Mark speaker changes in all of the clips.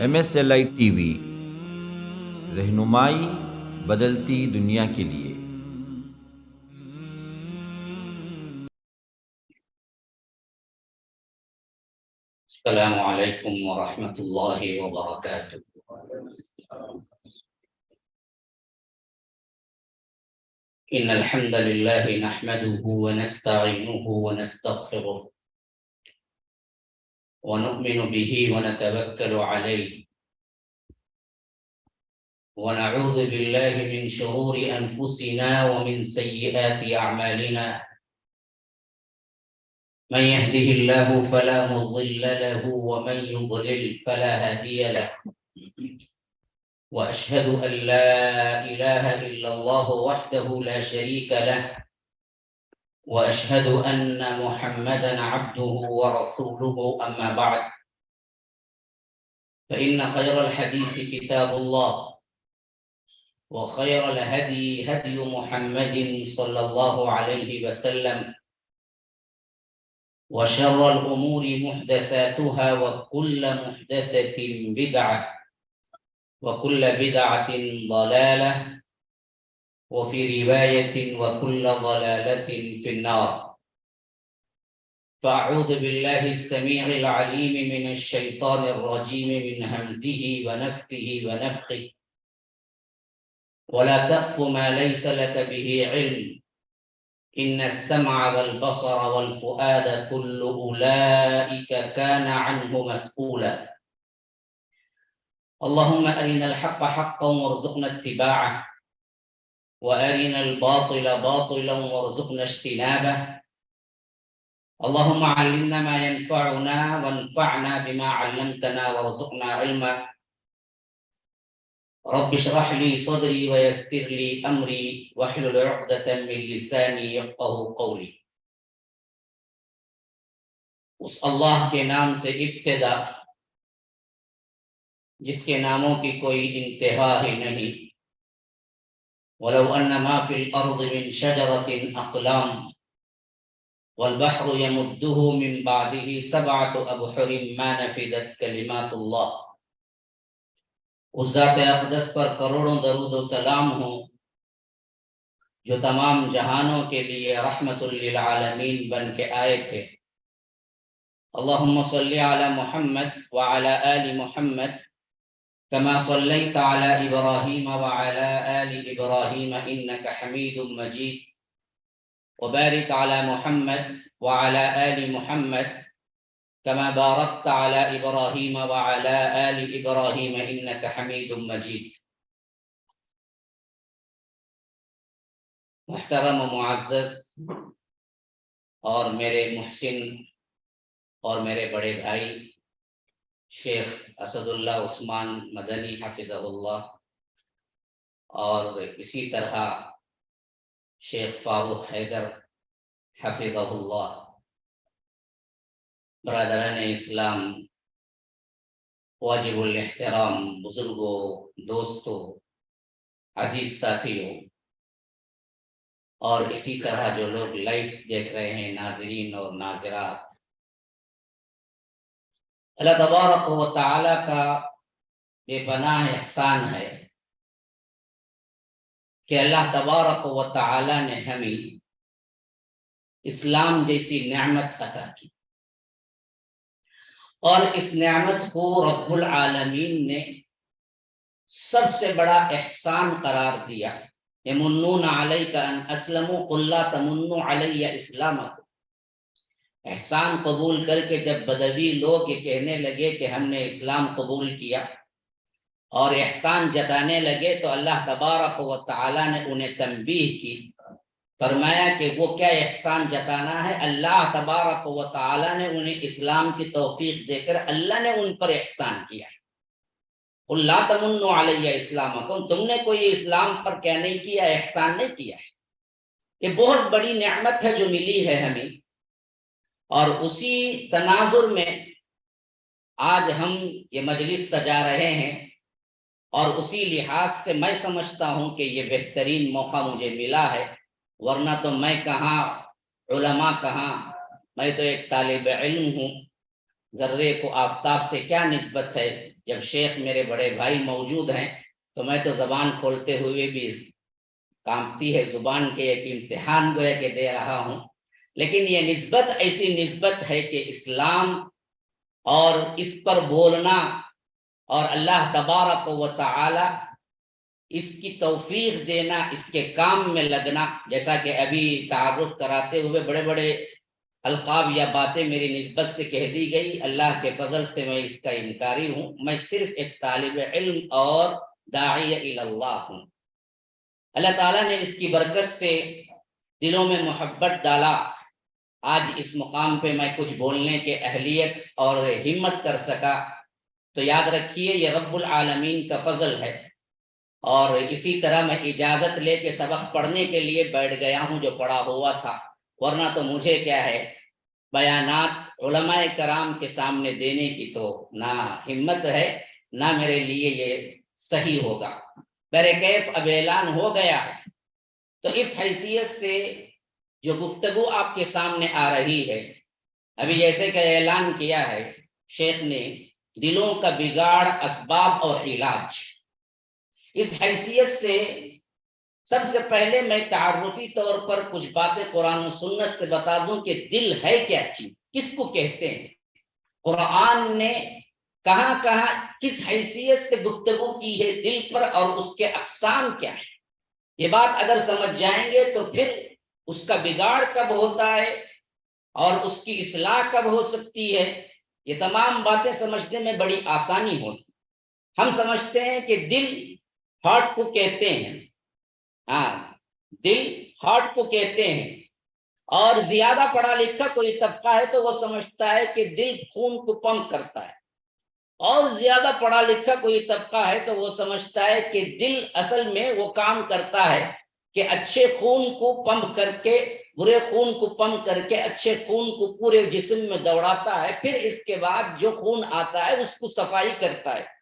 Speaker 1: MSLI T V, رہنمائی بدلتی دنیا کے لیے۔
Speaker 2: السلام علیکم ورحمۃ اللہ وبرکاتہ۔ ان الحمد للہ نحمده ونستعینه ونستغفره ونؤمن به ونتوکل علیہ ونعوذ باللہ من شرور انفسنا ومن سیئات اعمالنا، من يهده الله فلا مضل له ومن يضلل فلا هادي له، وأشهد أن لا إله إلا الله وحده لا شريك له، وأشهد أن محمدا عبده ورسوله، أما بعد، فإن خير الحديث كتاب الله، وخير الهدي هدي محمد صلى الله عليه وسلم، وشر الأمور محدثاتها وكل محدثة بدعة وكل بدعة ضلالة وفي رواية وكل ضلالة في النار۔ فأعوذ بالله السميع العليم من الشيطان الرجيم من همزه ونفثه ونفخه، ولا تقف ما ليس لك به علم إن السمع والبصر والفؤاد كل أولئك كان عنه مسؤولا۔ اللهم أرنا الحق حقا وارزقنا اتباعه، وأرنا الباطل باطلا وارزقنا اجتنابه، اللهم علمنا ما ينفعنا وانفعنا بما علمتنا وارزقنا علما، رب اشرح لي صدري ويسر لي أمري واحلل عقدة من لساني يفقه قولي۔ اس اللہ کے نام سے ابتدا جس کے ناموں کی کوئی انتہا ہی نہیں۔ وَلَوْ أَنَّ مَا فِي الْأَرْضِ مِنْ شَجَرَةٍ أَقْلَامٌ وَالْبَحْرُ يَمُدُّهُ مِنْ بَعْدِهِ سَبْعَةُ أَبْحُرٍ مَا نَفِدَتْ كَلِمَاتُ اللَّهِ۔ اس ذات اقدس پر کروڑوں درود و سلام ہوں جو تمام جہانوں کے لیے رحمت للعالمین بن کے آئے تھے۔ اللہم صلی علی محمد وعلی آل محمد كما صليت على إبراهيم وعلى آل إبراهيم إنك حميد مجيد، وبارك على محمد وعلى آل محمد كما باركت على إبراهيم وعلى آل إبراهيم إنك حميد مجيد۔ محترم و معزز اور میرے محسن اور میرے بڑے بھائی شیخ اسد اللہ عثمان مدنی حفظہ اللہ، اور اسی طرح شیخ فاروق حیدر حفظہ اللہ، برادران اسلام، واجب الاحترام بزرگوں، دوستوں، عزیز ساتھیوں، اور اسی طرح جو لوگ لائیو دیکھ رہے ہیں، ناظرین اور ناظرات، اللہ تبارک و تعالی کا بے پناہ احسان ہے کہ اللہ تبارک و تعالی نے ہمیں اسلام جیسی نعمت عطا کی، اور اس نعمت کو رب العالمین نے سب سے بڑا احسان قرار دیا۔ یمنون علیک ان اسلموا قل لا تمنوا علی اسلامکم۔ احسان قبول کر کے جب بدوی لوگ یہ کہنے لگے کہ ہم نے اسلام قبول کیا اور احسان جتانے لگے، تو اللہ تبارک و تعالی نے انہیں تنبیہ کی، فرمایا کہ وہ کیا احسان جتانا ہے۔ اللہ تبارک و تعالی نے انہیں اسلام کی توفیق دے کر اللہ نے ان پر احسان کیا۔ قل لا تمنوا علی اسلامکم، تم نے کوئی اسلام پر کیا نہیں کیا، احسان نہیں کیا ہے۔ یہ بہت بڑی نعمت ہے جو ملی ہے ہمیں، اور اسی تناظر میں آج ہم یہ مجلس سجا رہے ہیں، اور اسی لحاظ سے میں سمجھتا ہوں کہ یہ بہترین موقع مجھے ملا ہے، ورنہ تو میں کہاں، علماء کہاں، میں تو ایک طالب علم ہوں، ذرے کو آفتاب سے کیا نسبت ہے؟ جب شیخ میرے بڑے بھائی موجود ہیں تو میں تو زبان کھولتے ہوئے بھی کانپتی ہے زبان کے، ایک امتحان گویا کہ دے رہا ہوں، لیکن یہ نسبت ایسی نسبت ہے کہ اسلام اور اس پر بولنا اور اللہ تبارک و تعالی اس کی توفیق دینا، اس کے کام میں لگنا، جیسا کہ ابھی تعارف کراتے ہوئے بڑے بڑے القاب یا باتیں میری نسبت سے کہہ دی گئی، اللہ کے فضل سے میں اس کا انکاری ہوں، میں صرف ایک طالب علم اور داعی الی اللہ ہوں۔ اللہ تعالیٰ نے اس کی برکت سے دلوں میں محبت ڈالا، آج اس مقام پہ میں کچھ بولنے کے اہلیت اور ہمت کر سکا، تو یاد رکھیے یہ رب العالمین کا فضل ہے۔ اور اسی طرح میں اجازت لے کے سبق پڑھنے کے لیے بیٹھ گیا ہوں جو پڑھا ہوا تھا، ورنہ تو مجھے کیا ہے بیانات علماء کرام کے سامنے دینے کی تو نہ ہمت ہے نہ میرے لیے یہ صحیح ہوگا۔ بہرکیف اب اعلان ہو گیا ہے، تو اس حیثیت سے جو گفتگو آپ کے سامنے آ رہی ہے، ابھی جیسے کہ اعلان کیا ہے شیخ نے، دلوں کا بگاڑ، اسباب اور علاج، اس حیثیت سے سب سے پہلے میں تعارفی طور پر کچھ باتیں قرآن و سنت سے بتا دوں کہ دل ہے کیا چیز، کس کو کہتے ہیں، قرآن نے کہاں کہاں کس حیثیت سے گفتگو کی ہے دل پر، اور اس کے اقسام کیا ہے۔ یہ بات اگر سمجھ جائیں گے تو پھر اس کا بگاڑ کب ہوتا ہے اور اس کی اصلاح کب ہو سکتی ہے، یہ تمام باتیں سمجھنے میں بڑی آسانی ہوتی۔ ہم سمجھتے ہیں کہ دل ہارٹ کو کہتے ہیں، ہاں دل ہارٹ کو کہتے ہیں، اور زیادہ پڑھا لکھا کوئی طبقہ ہے تو وہ سمجھتا ہے کہ دل خون کو پمپ کرتا ہے، اور زیادہ پڑھا لکھا کوئی طبقہ ہے تو وہ سمجھتا ہے کہ دل اصل میں وہ کام کرتا ہے کہ اچھے خون کو پمپ کر کے، برے خون کو پمپ کر کے اچھے خون کو پورے جسم میں دوڑاتا ہے، پھر اس کے بعد جو خون آتا ہے اس کو صفائی کرتا ہے۔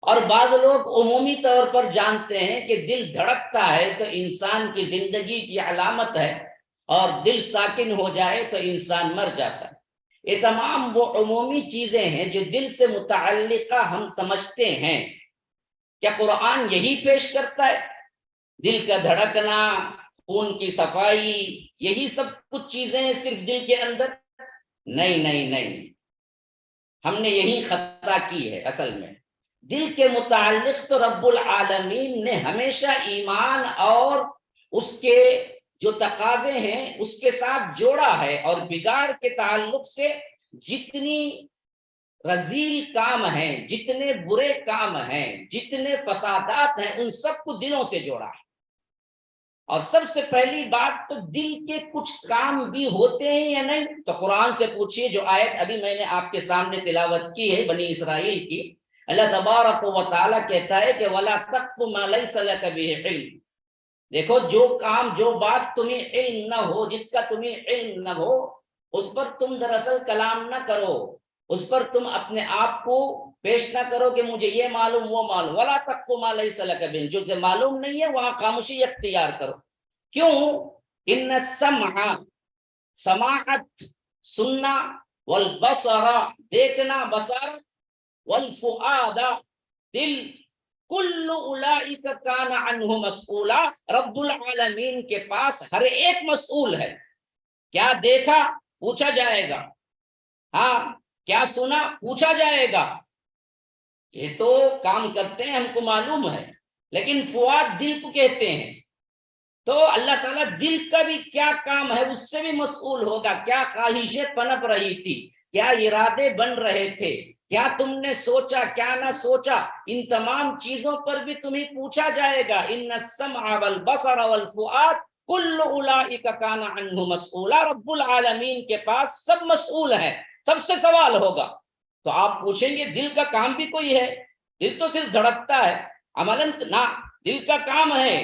Speaker 2: اور بعض لوگ عمومی طور پر جانتے ہیں کہ دل دھڑکتا ہے تو انسان کی زندگی کی علامت ہے، اور دل ساکن ہو جائے تو انسان مر جاتا ہے۔ یہ تمام وہ عمومی چیزیں ہیں جو دل سے متعلقہ ہم سمجھتے ہیں۔ کیا قرآن یہی پیش کرتا ہے؟ دل کا دھڑکنا، خون کی صفائی، یہی سب کچھ چیزیں ہیں صرف دل کے اندر؟ نہیں نہیں نہیں، ہم نے یہی خطا کی ہے۔ اصل میں دل کے متعلق تو رب العالمین نے ہمیشہ ایمان اور اس کے جو تقاضے ہیں اس کے ساتھ جوڑا ہے، اور بگاڑ کے تعلق سے جتنی رذیل کام ہیں، جتنے برے کام ہیں، جتنے فسادات ہیں، ان سب کو دلوں سے جوڑا ہے۔ اور سب سے پہلی بات تو دل کے کچھ کام بھی ہوتے ہیں یا نہیں، تو قرآن سے پوچھیے۔ جو آیت ابھی میں نے آپ کے سامنے تلاوت کی ہے بنی اسرائیل کی، اللہ تبارک و تعالیٰ کہتا ہے کہ وَلَا تَقْفُ مَا لَيْسَ لَكَ بِهِ عِلْمٌ، دیکھو جو کام، جو بات تمہیں علم نہ ہو، جس کا تمہیں علم نہ ہو، اس پر تم دراصل کلام نہ کرو، اس پر تم اپنے آپ کو پیش نہ کرو کہ مجھے یہ معلوم وہ معلوم۔ وَلَا تَقْفُ مَا لَيْسَ لَكَ بِهِ، جو معلوم نہیں ہے وہاں خاموشی اختیار کرو۔ کیوں؟ ان السمع، سماعت سننا، والبصر دیکھنا بصر، والفؤاد دل، کل اولئک کان عنہ مسئولا، رب العالمین کے پاس ہر ایک مسئول ہے۔ کیا دیکھا؟ پوچھا جائے گا۔ ہاں، کیا سنا؟ پوچھا جائے گا۔ یہ تو کام کرتے ہیں، ہم کو معلوم ہے، لیکن فؤاد دل کو کہتے ہیں، تو اللہ تعالیٰ دل کا بھی کیا کام ہے اس سے بھی مسئول ہوگا۔ کیا خواہشیں پنپ رہی تھی، کیا ارادے بن رہے تھے، کیا تم نے سوچا، کیا نہ سوچا، ان تمام چیزوں پر بھی تمہیں پوچھا جائے گا۔ ان السمع والبصر والفؤاد کل اولئک کان عنہ مسئولا، رب العالمین کے پاس سب مسئول ہیں، سب سے سوال ہوگا۔ تو آپ پوچھیں گے دل کا کام بھی کوئی ہے؟ دل تو صرف دھڑکتا ہے، عملاً نہ، دل کا کام ہے۔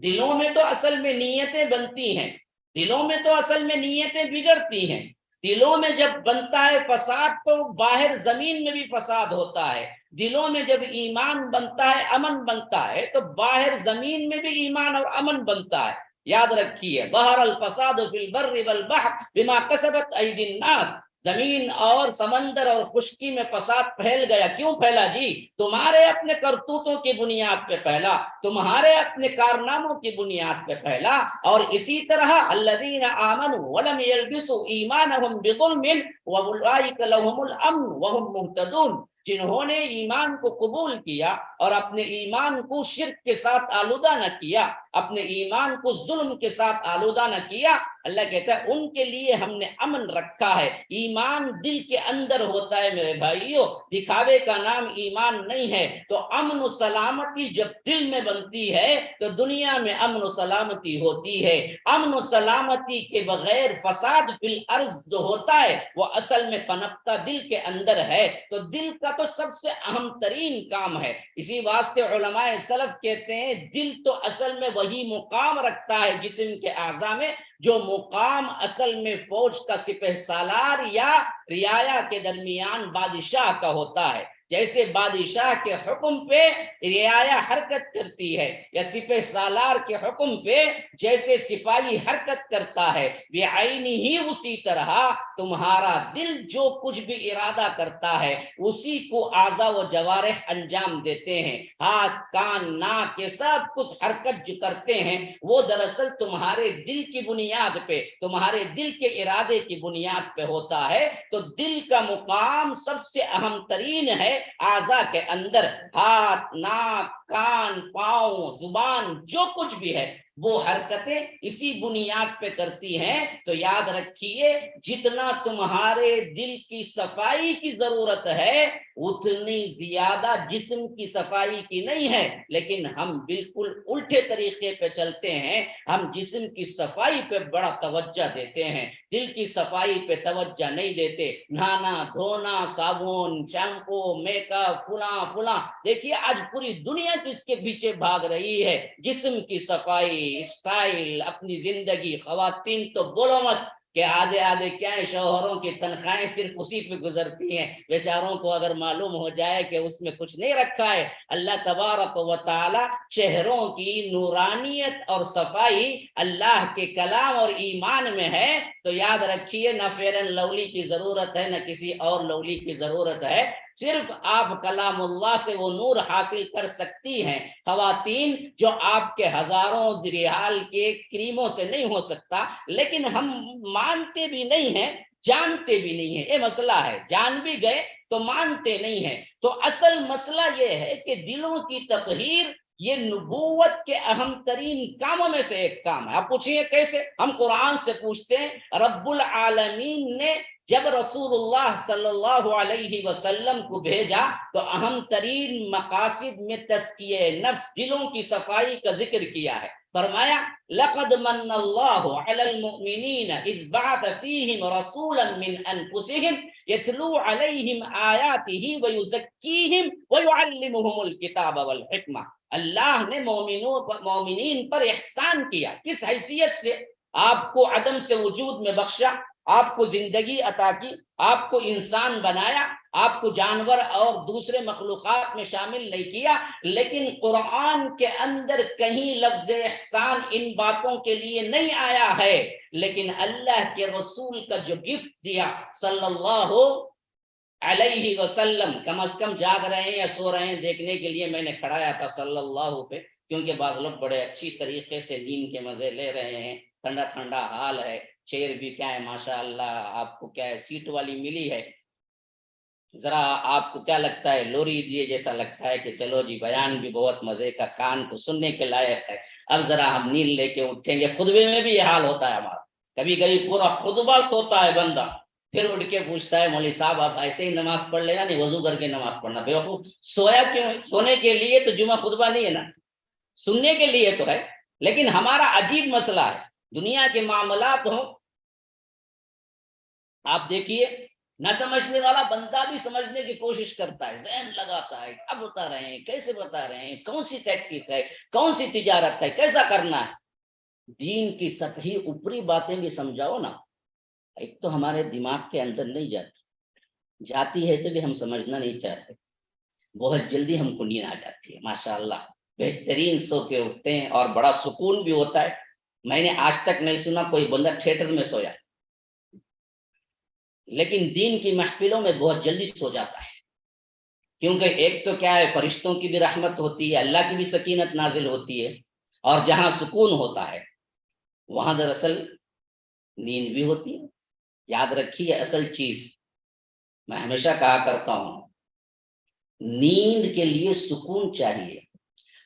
Speaker 2: دلوں میں تو اصل میں نیتیں بنتی ہیں، دلوں میں تو اصل میں نیتیں بگڑتی ہیں۔ دلوں میں جب بنتا ہے فساد تو باہر زمین میں بھی فساد ہوتا ہے۔ دلوں میں جب ایمان بنتا ہے، امن بنتا ہے، تو باہر زمین میں بھی ایمان اور امن بنتا ہے۔ یاد رکھیے، ظہر الفساد فی البر والبحر بما کسبت ایدی الناس، زمین اور سمندر اور خشکی میں فساد پھیل گیا. کیوں پھیلا جی؟ تمہارے اپنے کرتوتوں کی بنیاد پہ پھیلا, تمہارے اپنے کارناموں کی بنیاد پہ پھیلا. اور اسی طرح الذین آمنوا ولم یلبسوا ایمانهم بظلم واولئک لهم الامن وهم مهتدون, جنہوں نے ایمان کو قبول کیا اور اپنے ایمان کو شرک کے ساتھ آلودہ نہ کیا, اپنے ایمان کو ظلم کے ساتھ آلودہ نہ کیا, اللہ کہتا ہے ان کے لیے ہم نے امن رکھا ہے. ایمان دل کے اندر ہوتا ہے میرے بھائیوں, دکھاوے کا نام ایمان نہیں ہے. تو امن و سلامتی جب دل میں بنتی ہے تو دنیا میں امن و سلامتی ہوتی ہے. امن و سلامتی کے بغیر فساد فی الارض جو ہوتا ہے وہ اصل میں پنپتا دل کے اندر ہے. تو دل کا تو سب سے اہم ترین کام ہے. اسی واسطے علماء سلف کہتے ہیں دل تو اصل میں وہی مقام رکھتا ہے جسم کے اعضاء میں جو مقام اصل میں فوج کا سپہ سالار یا رعایا کے درمیان بادشاہ کا ہوتا ہے. جیسے بادشاہ کے حکم پہ رعایا حرکت کرتی ہے یا سپہ سالار کے حکم پہ جیسے سپاہی حرکت کرتا ہے, بعینی ہی اسی طرح تمہارا دل جو کچھ بھی ارادہ کرتا ہے اسی کو اعضاء و جوارح انجام دیتے ہیں. ہاتھ کان ناک یہ سب کچھ حرکت جو کرتے ہیں وہ دراصل تمہارے دل کی بنیاد پہ, تمہارے دل کے ارادے کی بنیاد پہ ہوتا ہے. تو دل کا مقام سب سے اہم ترین ہے اعضاء کے اندر. ہاتھ ناک کان پاؤں زبان جو کچھ بھی ہے وہ حرکتیں اسی بنیاد پہ کرتی ہیں. تو یاد رکھیے جتنا تمہارے دل کی صفائی کی ضرورت ہے اتنی زیادہ جسم کی صفائی کی نہیں ہے. لیکن ہم بالکل الٹے طریقے پہ چلتے ہیں, ہم جسم کی صفائی پہ بڑا توجہ دیتے ہیں, دل کی صفائی پہ توجہ نہیں دیتے. نہانا دھونا صابن شیمپو میک اپ فلاں فلاں, دیکھیے آج پوری دنیا کس کے پیچھے بھاگ رہی ہے؟ جسم کی صفائی, اسٹائل, اپنی زندگی. خواتین تو بولو مت کہ آدھے آدھے کیا ہے شوہروں کی تنخواہیں صرف اسی پہ گزرتی ہیں, بیچاروں کو اگر معلوم ہو جائے کہ اس میں کچھ نہیں رکھا ہے. اللہ تبارک و تعالی چہروں کی نورانیت اور صفائی اللہ کے کلام اور ایمان میں ہے. تو یاد رکھیے نہ فیئر اینڈ لولی کی ضرورت ہے نہ کسی اور لولی کی ضرورت ہے, صرف آپ کلام اللہ سے وہ نور حاصل کر سکتی ہیں. خواتین جو آپ کے ہزاروں ریال کے کریموں سے نہیں ہو سکتا, لیکن ہم مانتے بھی نہیں ہیں جانتے بھی نہیں ہیں. یہ مسئلہ ہے, جان بھی گئے تو مانتے نہیں ہیں. تو اصل مسئلہ یہ ہے کہ دلوں کی تطہیر یہ نبوت کے اہم ترین کاموں میں سے ایک کام ہے. آپ پوچھئے کیسے؟ ہم قرآن سے پوچھتے ہیں. رب العالمین نے جب رسول اللہ صلی اللہ علیہ وسلم کو بھیجا تو اہم ترین مقاصد میں تزکیہ نفس, دلوں کی صفائی کا ذکر کیا ہے. فرمایا لقد من اللہ علی المؤمنین اذ بعث فیہم رسولا من انفسہم یتلو علیہم آیاتہ ویزکیہم ویعلمہم الکتاب والحکمہ. اللہ نے مومنین پر احسان کیا. کس حیثیت سے؟ آپ کو عدم سے وجود میں بخشا, آپ کو زندگی عطا کی, آپ کو انسان بنایا, آپ کو جانور اور دوسرے مخلوقات میں شامل نہیں کیا. لیکن قرآن کے اندر کہیں لفظ احسان ان باتوں کے لیے نہیں آیا ہے. لیکن اللہ کے رسول کا جو گفٹ دیا صلی اللہ علیہ وسلم, کم از کم جاگ رہے ہیں یا سو رہے ہیں دیکھنے کے لیے میں نے کھڑایا تھا صلی اللہ پہ, کیونکہ بعض لوگ بڑے اچھی طریقے سے نیند کے مزے لے رہے ہیں. ٹھنڈا ٹھنڈا حال ہے, چیئر بھی کیا ہے ماشاء اللہ آپ کو کیا ہے سیٹ والی ملی ہے. ذرا آپ کو کیا لگتا ہے لوری دیے جیسا لگتا ہے کہ چلو جی بیان بھی بہت مزے کا, کان کو سننے کے لائق ہے. اب ذرا ہم نیند لے کے اٹھیں گے. خطبے میں بھی یہ حال ہوتا ہے ہمارا, کبھی کبھی پورا خطبہ سوتا ہے بندہ, پھر اٹھ کے پوچھتا ہے مولوی صاحب آپ ایسے ہی نماز پڑھ لینا, نہیں وضو کر کے نماز پڑھنا. بیوقوف, سویا کیوں؟ سونے کے لیے تو جمعہ خطبہ نہیں ہے نا, سننے کے لیے تو ہے. لیکن ہمارا عجیب مسئلہ ہے, دنیا کے معاملات ہوں, آپ دیکھیے نہ سمجھنے والا بندہ بھی سمجھنے کی کوشش کرتا ہے, ذہن لگاتا ہے, اب بتا رہے ہیں کیسے بتا رہے ہیں, کون سی ٹیکٹس ہے, کون سی تجارت ہے, کیسا کرنا ہے. دین کی سطحی اوپری باتیں بھی سمجھاؤ نا, ایک تو ہمارے دماغ کے اندر نہیں جاتی ہے تو بھی ہم سمجھنا نہیں چاہتے. بہت جلدی ہم کو نیند آ جاتی ہے ماشاءاللہ, بہترین سو کے اٹھتے ہیں اور بڑا سکون بھی ہوتا ہے. میں نے آج تک نہیں سنا کوئی بندہ تھیٹر میں سویا. لیکن دین کی محفلوں میں بہت جلدی سو جاتا ہے، کیونکہ ایک تو کیا ہے، فرشتوں کی بھی رحمت ہوتی ہے، اللہ کی بھی سکینت نازل ہوتی ہے، اور جہاں سکون ہوتا ہے وہاں دراصل نیند بھی ہوتی ہے۔ یاد رکھیے اصل چیز، میں ہمیشہ کہا کرتا ہوں، نیند کے لیے سکون چاہیے،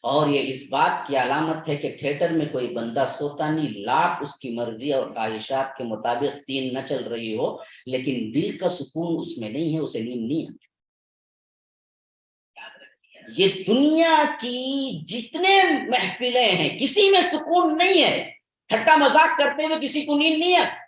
Speaker 2: اور یہ اس بات کی علامت ہے کہ تھیٹر میں کوئی بندہ سوتا نہیں، لاکھ اس کی مرضی اور خواہشات کے مطابق سین نہ چل رہی ہو، لیکن دل کا سکون اس میں نہیں ہے، اسے نیند نہیں آتی۔ یہ دنیا کی جتنے محفلیں ہیں کسی میں سکون نہیں ہے، ٹھٹا مذاق کرتے ہوئے کسی کو نیند نہیں آتی،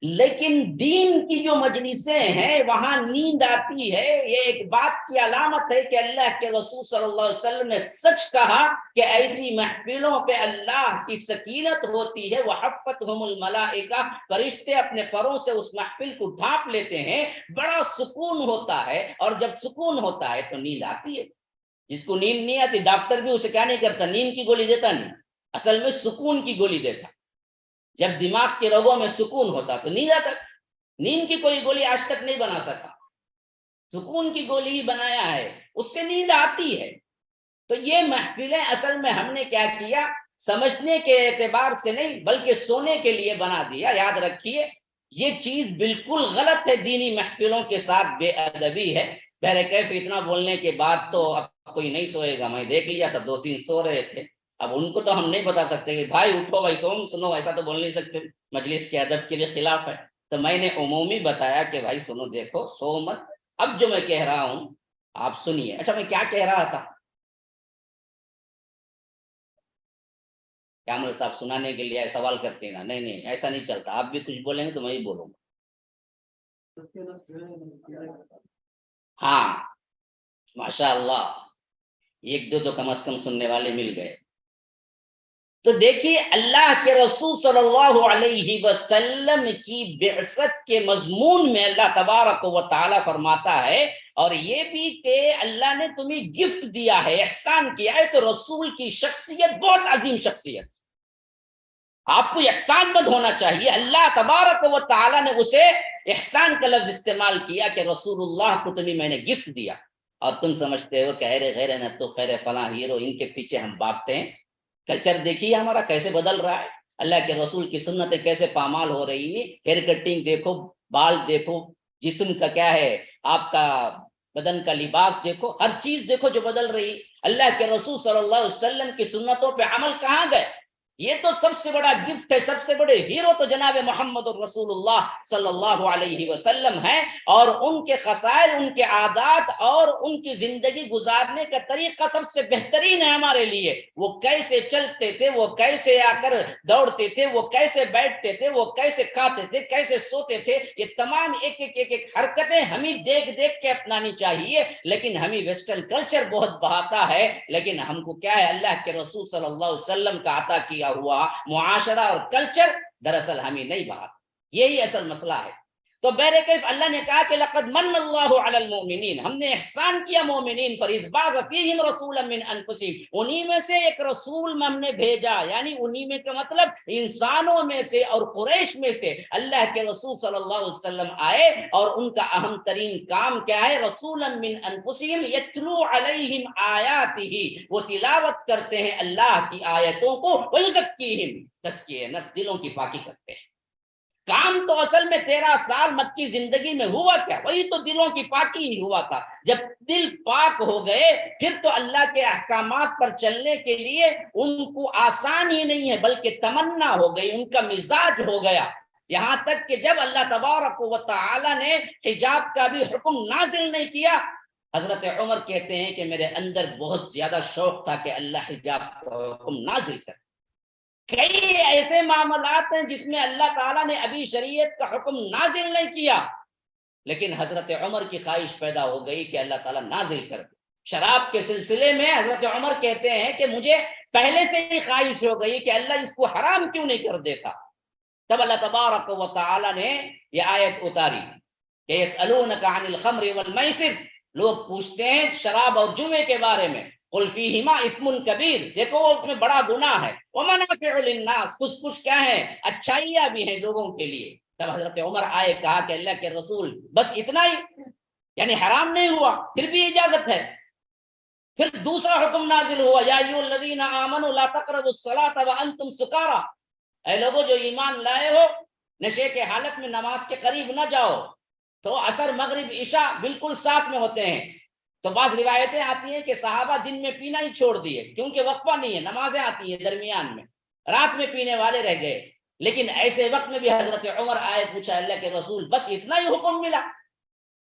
Speaker 2: لیکن دین کی جو مجلسیں ہیں وہاں نیند آتی ہے۔ یہ ایک بات کی علامت ہے کہ اللہ کے رسول صلی اللہ علیہ وسلم نے سچ کہا کہ ایسی محفلوں پہ اللہ کی سکینت ہوتی ہے، وحفتہم الملائکہ، فرشتے اپنے پروں سے اس محفل کو ڈھانپ لیتے ہیں، بڑا سکون ہوتا ہے، اور جب سکون ہوتا ہے تو نیند آتی ہے۔ جس کو نیند نہیں آتی ڈاکٹر بھی اسے کیا نہیں کرتا، نیند کی گولی دیتا نہیں، اصل میں سکون کی گولی دیتا۔ جب دماغ کے رگوں میں سکون ہوتا تو نیند آتا۔ نیند کی کوئی گولی آج تک نہیں بنا سکا، سکون کی گولی ہی بنایا ہے، اس سے نیند آتی ہے۔ تو یہ محفلیں اصل میں ہم نے کیا کیا، سمجھنے کے اعتبار سے نہیں بلکہ سونے کے لیے بنا دیا۔ یاد رکھیے یہ چیز بالکل غلط ہے، دینی محفلوں کے ساتھ بے ادبی ہے۔ بہرکیف اتنا بولنے کے بعد تو اب کوئی نہیں سوئے گا، میں دیکھ لیا تھا 2-3 سو رہے تھے، اب ان کو تو ہم نہیں بتا سکتے کہ بھائی اٹھو بھائی تم سنو، ایسا تو بول نہیں سکتے، مجلس کے ادب کے لیے خلاف ہے۔ تو میں نے عمومی بتایا کہ بھائی سنو، دیکھو سو مت، اب جو میں کہہ رہا ہوں آپ سنیے۔ اچھا میں کیا کہہ رہا تھا؟ کیمرے صاحب سنانے کے لیے سوال کرتے ہیں نا، نہیں نہیں ایسا نہیں چلتا، آپ بھی کچھ بولیں گے تو میں ہی بولوں گا۔ ہاں ماشاء اللہ، ایک دو تو کم از کم سننے والے مل گئے۔ تو دیکھیے اللہ کے رسول صلی اللہ علیہ وسلم کی بعثت کے مضمون میں اللہ تبارک و تعالی فرماتا ہے، اور یہ بھی کہ اللہ نے تمہیں گفٹ دیا ہے، احسان کیا ہے، تو رسول کی شخصیت بہت عظیم شخصیت، آپ کو احسان مند ہونا چاہیے۔ اللہ تبارک و تعالی نے اسے احسان کا لفظ استعمال کیا کہ رسول اللہ کو تمہیں میں نے گفٹ دیا، اور تم سمجھتے ہو کہ ارے غیر نہ تو خیر فلاں ہیرو، ان کے پیچھے ہم بھاگتے ہیں۔ کلچر دیکھیے ہمارا کیسے بدل رہا ہے، اللہ کے رسول کی سنتیں کیسے پامال ہو رہی ہے۔ ہیئر کٹنگ دیکھو، بال دیکھو، جسم کا کیا ہے، آپ کا بدن کا لباس دیکھو، ہر چیز دیکھو جو بدل رہی۔ اللہ کے رسول صلی اللہ علیہ وسلم کی سنتوں پہ عمل کہاں گئے؟ یہ تو سب سے بڑا گفٹ ہے، سب سے بڑے ہیرو تو جناب محمد الرسول اللہ صلی اللہ علیہ وسلم ہیں، اور ان کے خصائل، ان کے عادات اور ان کی زندگی گزارنے کا طریقہ سب سے بہترین ہے ہمارے لیے۔ وہ کیسے چلتے تھے، وہ کیسے آ کر دوڑتے تھے، وہ کیسے بیٹھتے تھے، وہ کیسے کھاتے تھے، کیسے سوتے تھے، یہ تمام ایک حرکتیں ہمیں دیکھ دیکھ کے اپنانی چاہیے۔ لیکن ہمیں ویسٹرن کلچر بہت بہاتا ہے، لیکن ہم کو کیا ہے، اللہ کے رسول صلی اللہ علیہ وسلم کا عطا کیا ہوا معاشرہ اور کلچر دراصل ہمیں نہیں بہاتا، یہی اصل مسئلہ ہے۔ تو بہرکیف اللہ نے کہا کہ لقد من اللہ علی المؤمنین، ہم نے احسان کیا مومنین پر، اذ بعث فیہم رسولا من انفسہم، انہی میں سے ایک رسول ہم نے بھیجا، یعنی انہی میں کا مطلب انسانوں میں سے اور قریش میں سے اللہ کے رسول صلی اللہ علیہ وسلم آئے، اور ان کا اہم ترین کام کیا ہے، رسولا من انفسہم یتلو علیہم آیاتہ، وہ تلاوت کرتے ہیں اللہ کی آیتوں کو، ویزکیہم، تزکیہ نفس، دلوں کی پاکی کرتے ہیں۔ کام تو اصل میں 13 سال مکی زندگی میں ہوا کیا، وہی تو دلوں کی پاکی ہی ہوا تھا۔ جب دل پاک ہو گئے پھر تو اللہ کے احکامات پر چلنے کے لیے ان کو آسان ہی نہیں ہے بلکہ تمنا ہو گئی، ان کا مزاج ہو گیا۔ یہاں تک کہ جب اللہ تبارک و تعالی نے حجاب کا بھی حکم نازل نہیں کیا، حضرت عمر کہتے ہیں کہ میرے اندر بہت زیادہ شوق تھا کہ اللہ حجاب کا حکم نازل کرے۔ کئی ایسے معاملات ہیں جس میں اللہ تعالیٰ نے ابھی شریعت کا حکم نازل نہیں کیا، لیکن حضرت عمر کی خواہش پیدا ہو گئی کہ اللہ تعالیٰ نازل کر دے۔ شراب کے سلسلے میں حضرت عمر کہتے ہیں کہ مجھے پہلے سے ہی خواہش ہو گئی کہ اللہ اس کو حرام کیوں نہیں کر دیتا۔ تب اللہ تبارک و تعالیٰ نے یہ آیت اتاری کہ یسألونک عن الخمر والمیسر، لوگ پوچھتے ہیں شراب اور جوے کے بارے میں، قل فیہما اثم کبیر، دیکھو اس میں بڑا گناہ ہے، ومنافع للناس، کچھ کیا ہے، اچھائیاں بھی ہیں لوگوں کے لیے۔ تب حضرت عمر آئے، کہا کہ اللہ کے رسول بس اتنا ہی، یعنی حرام نہیں ہوا، پھر بھی اجازت ہے۔ پھر دوسرا حکم نازل ہوا، یا ایھا الذین آمنوا لا تقربوا الصلاۃ وانتم سکارا، اے لوگوں جو ایمان لائے ہو، نشے کے حالت میں نماز کے قریب نہ جاؤ۔ تو عصر مغرب عشاء بالکل ساتھ میں ہوتے ہیں۔ تو بعض روایتیں آتی ہیں کہ صحابہ دن میں پینا ہی چھوڑ دیے، کیونکہ وقفہ نہیں ہے، نمازیں آتی ہیں درمیان میں، رات میں پینے والے رہ گئے۔ لیکن ایسے وقت میں بھی حضرت عمر آئے، پوچھا اللہ کے رسول بس اتنا ہی حکم ملا،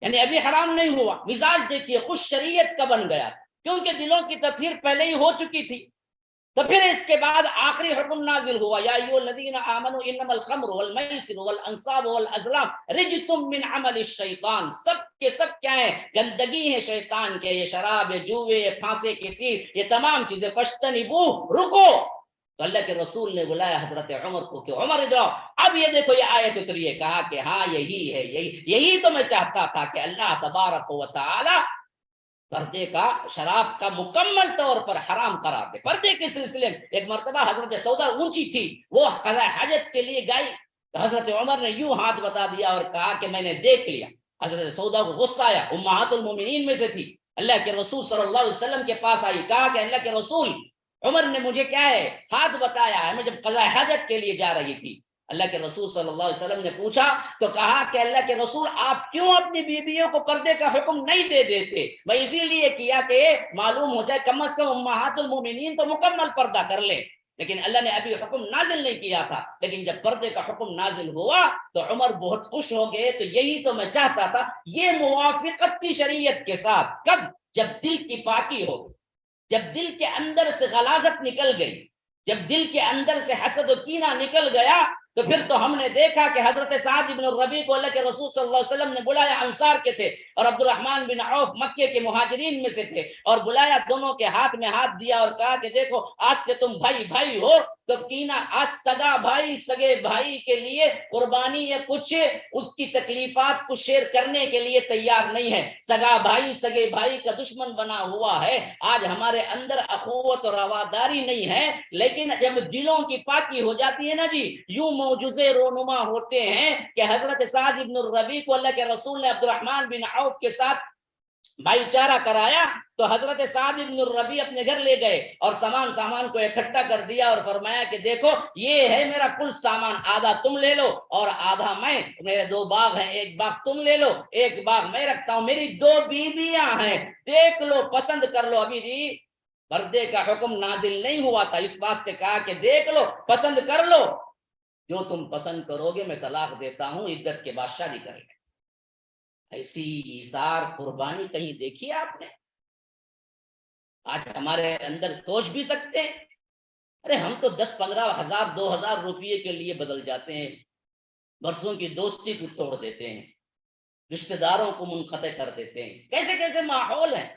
Speaker 2: یعنی ابھی حرام نہیں ہوا؟ مزاج دیکھیے خوش شریعت کا بن گیا، کیونکہ دلوں کی تطہیر پہلے ہی ہو چکی تھی۔ تو پھر اس کے بعد آخری حکم نازل ہوا، یا ایھا الذین آمنوا انما الخمر والمیسر والانصاب والازلام رجس من عمل الشیطان، سب کے سب کیا ہیں؟ گندگی ہے شیطان کے، یہ شراب، یہ جوئے، یہ پھانسے کے تیر، یہ تمام چیزیں، فاجتنبوہ، رکو۔ تو اللہ کے رسول نے بلایا حضرت عمر کو کہ عمر ادھر آؤ، اب یہ دیکھو یہ آیت اتری ہے۔ کہا کہ ہاں یہی ہے، یہی تو میں چاہتا تھا کہ اللہ تبارک و تعالی پردے کا، شراب کا مکمل طور پر حرام قرار دے۔ پردے کے سلسلے میں ایک مرتبہ حضرت سودا اونچی تھی، وہ قضاء حاجت کے لیے گئی، تو حضرت عمر نے یوں ہاتھ بتا دیا اور کہا کہ میں نے دیکھ لیا۔ حضرت سودا کو غصہ آیا، امہات المومنین میں سے تھی، اللہ کے رسول صلی اللہ علیہ وسلم کے پاس آئی، کہا کہ اللہ کے رسول عمر نے مجھے کیا ہے ہاتھ بتایا ہے، میں جب قضاء حاجت کے لیے جا رہی تھی۔ اللہ کے رسول صلی اللہ علیہ وسلم نے پوچھا تو کہا کہ اللہ کے رسول آپ کیوں اپنی بیویوں کو پردے کا حکم نہیں دے دیتے؟ میں اسی لیے کیا کہ معلوم ہو جائے کم از کم امہات المومنین تو مکمل پردہ کر لیں، لیکن اللہ نے ابھی حکم نازل نہیں کیا تھا۔ لیکن جب پردے کا حکم نازل ہوا تو عمر بہت خوش ہو گئے۔ تو یہی تو میں چاہتا تھا، یہ موافقت تھی شریعت کے ساتھ، کب؟ جب دل کی پاکی ہو، جب دل کے اندر سے غلاظت نکل گئی، جب دل کے اندر سے حسد و کینہ نکل گیا، تو پھر تو ہم نے دیکھا کہ حضرت سعد بن الربیع کو اللہ کے رسول صلی اللہ علیہ وسلم نے بلایا، انصار کے تھے، اور عبد الرحمن بن عوف مکے کے مہاجرین میں سے تھے، اور بلایا، دونوں کے ہاتھ میں ہاتھ دیا اور کہا کہ دیکھو آج سے تم بھائی بھائی ہو۔ تو کینہ آج سگا بھائی سگے بھائی کے لیے قربانی یا کچھ اس کی تکلیفات کو شیئر کرنے کے لیے تیار نہیں ہے، سگا بھائی سگے بھائی کا دشمن بنا ہوا ہے۔ آج ہمارے اندر اخوت اور رواداری نہیں ہے، لیکن جب دلوں کی پاکی ہو جاتی ہے نا جی، یوں معجزے رونما ہوتے ہیں کہ حضرت سعد بن الربیع کو اللہ کے رسول نے عبد الرحمن بن عوف کے ساتھ بھائی چارہ کرایا، تو حضرت سعد بن الربیع اپنے گھر لے گئے اور سامان کو اکٹھا کر دیا اور فرمایا کہ دیکھو یہ ہے میرا کل سامان، آدھا تم لے لو اور آدھا میں، میرے 2 باغ ہیں، ایک باغ تم لے لو، ایک باغ میں رکھتا ہوں، میری 2 بیویاں ہیں، دیکھ لو پسند کر لو۔ ابھی جی پردے کا حکم نازل نہیں ہوا تھا، اس واسطے کہا کہ دیکھ لو پسند کر لو، جو تم پسند کرو گے میں طلاق دیتا ہوں، عدت کے بعد شادی کر لیں۔ ایسی ایثار قربانی کہیں دیکھی آپ نے؟ آج ہمارے اندر سوچ بھی سکتے ہیں، ارے ہم تو 10-15 ہزار 2,000 روپیے کے لیے بدل جاتے ہیں، برسوں کی دوستی کو توڑ دیتے ہیں، رشتہ داروں کو منقطع کر دیتے ہیں، کیسے کیسے ماحول ہیں۔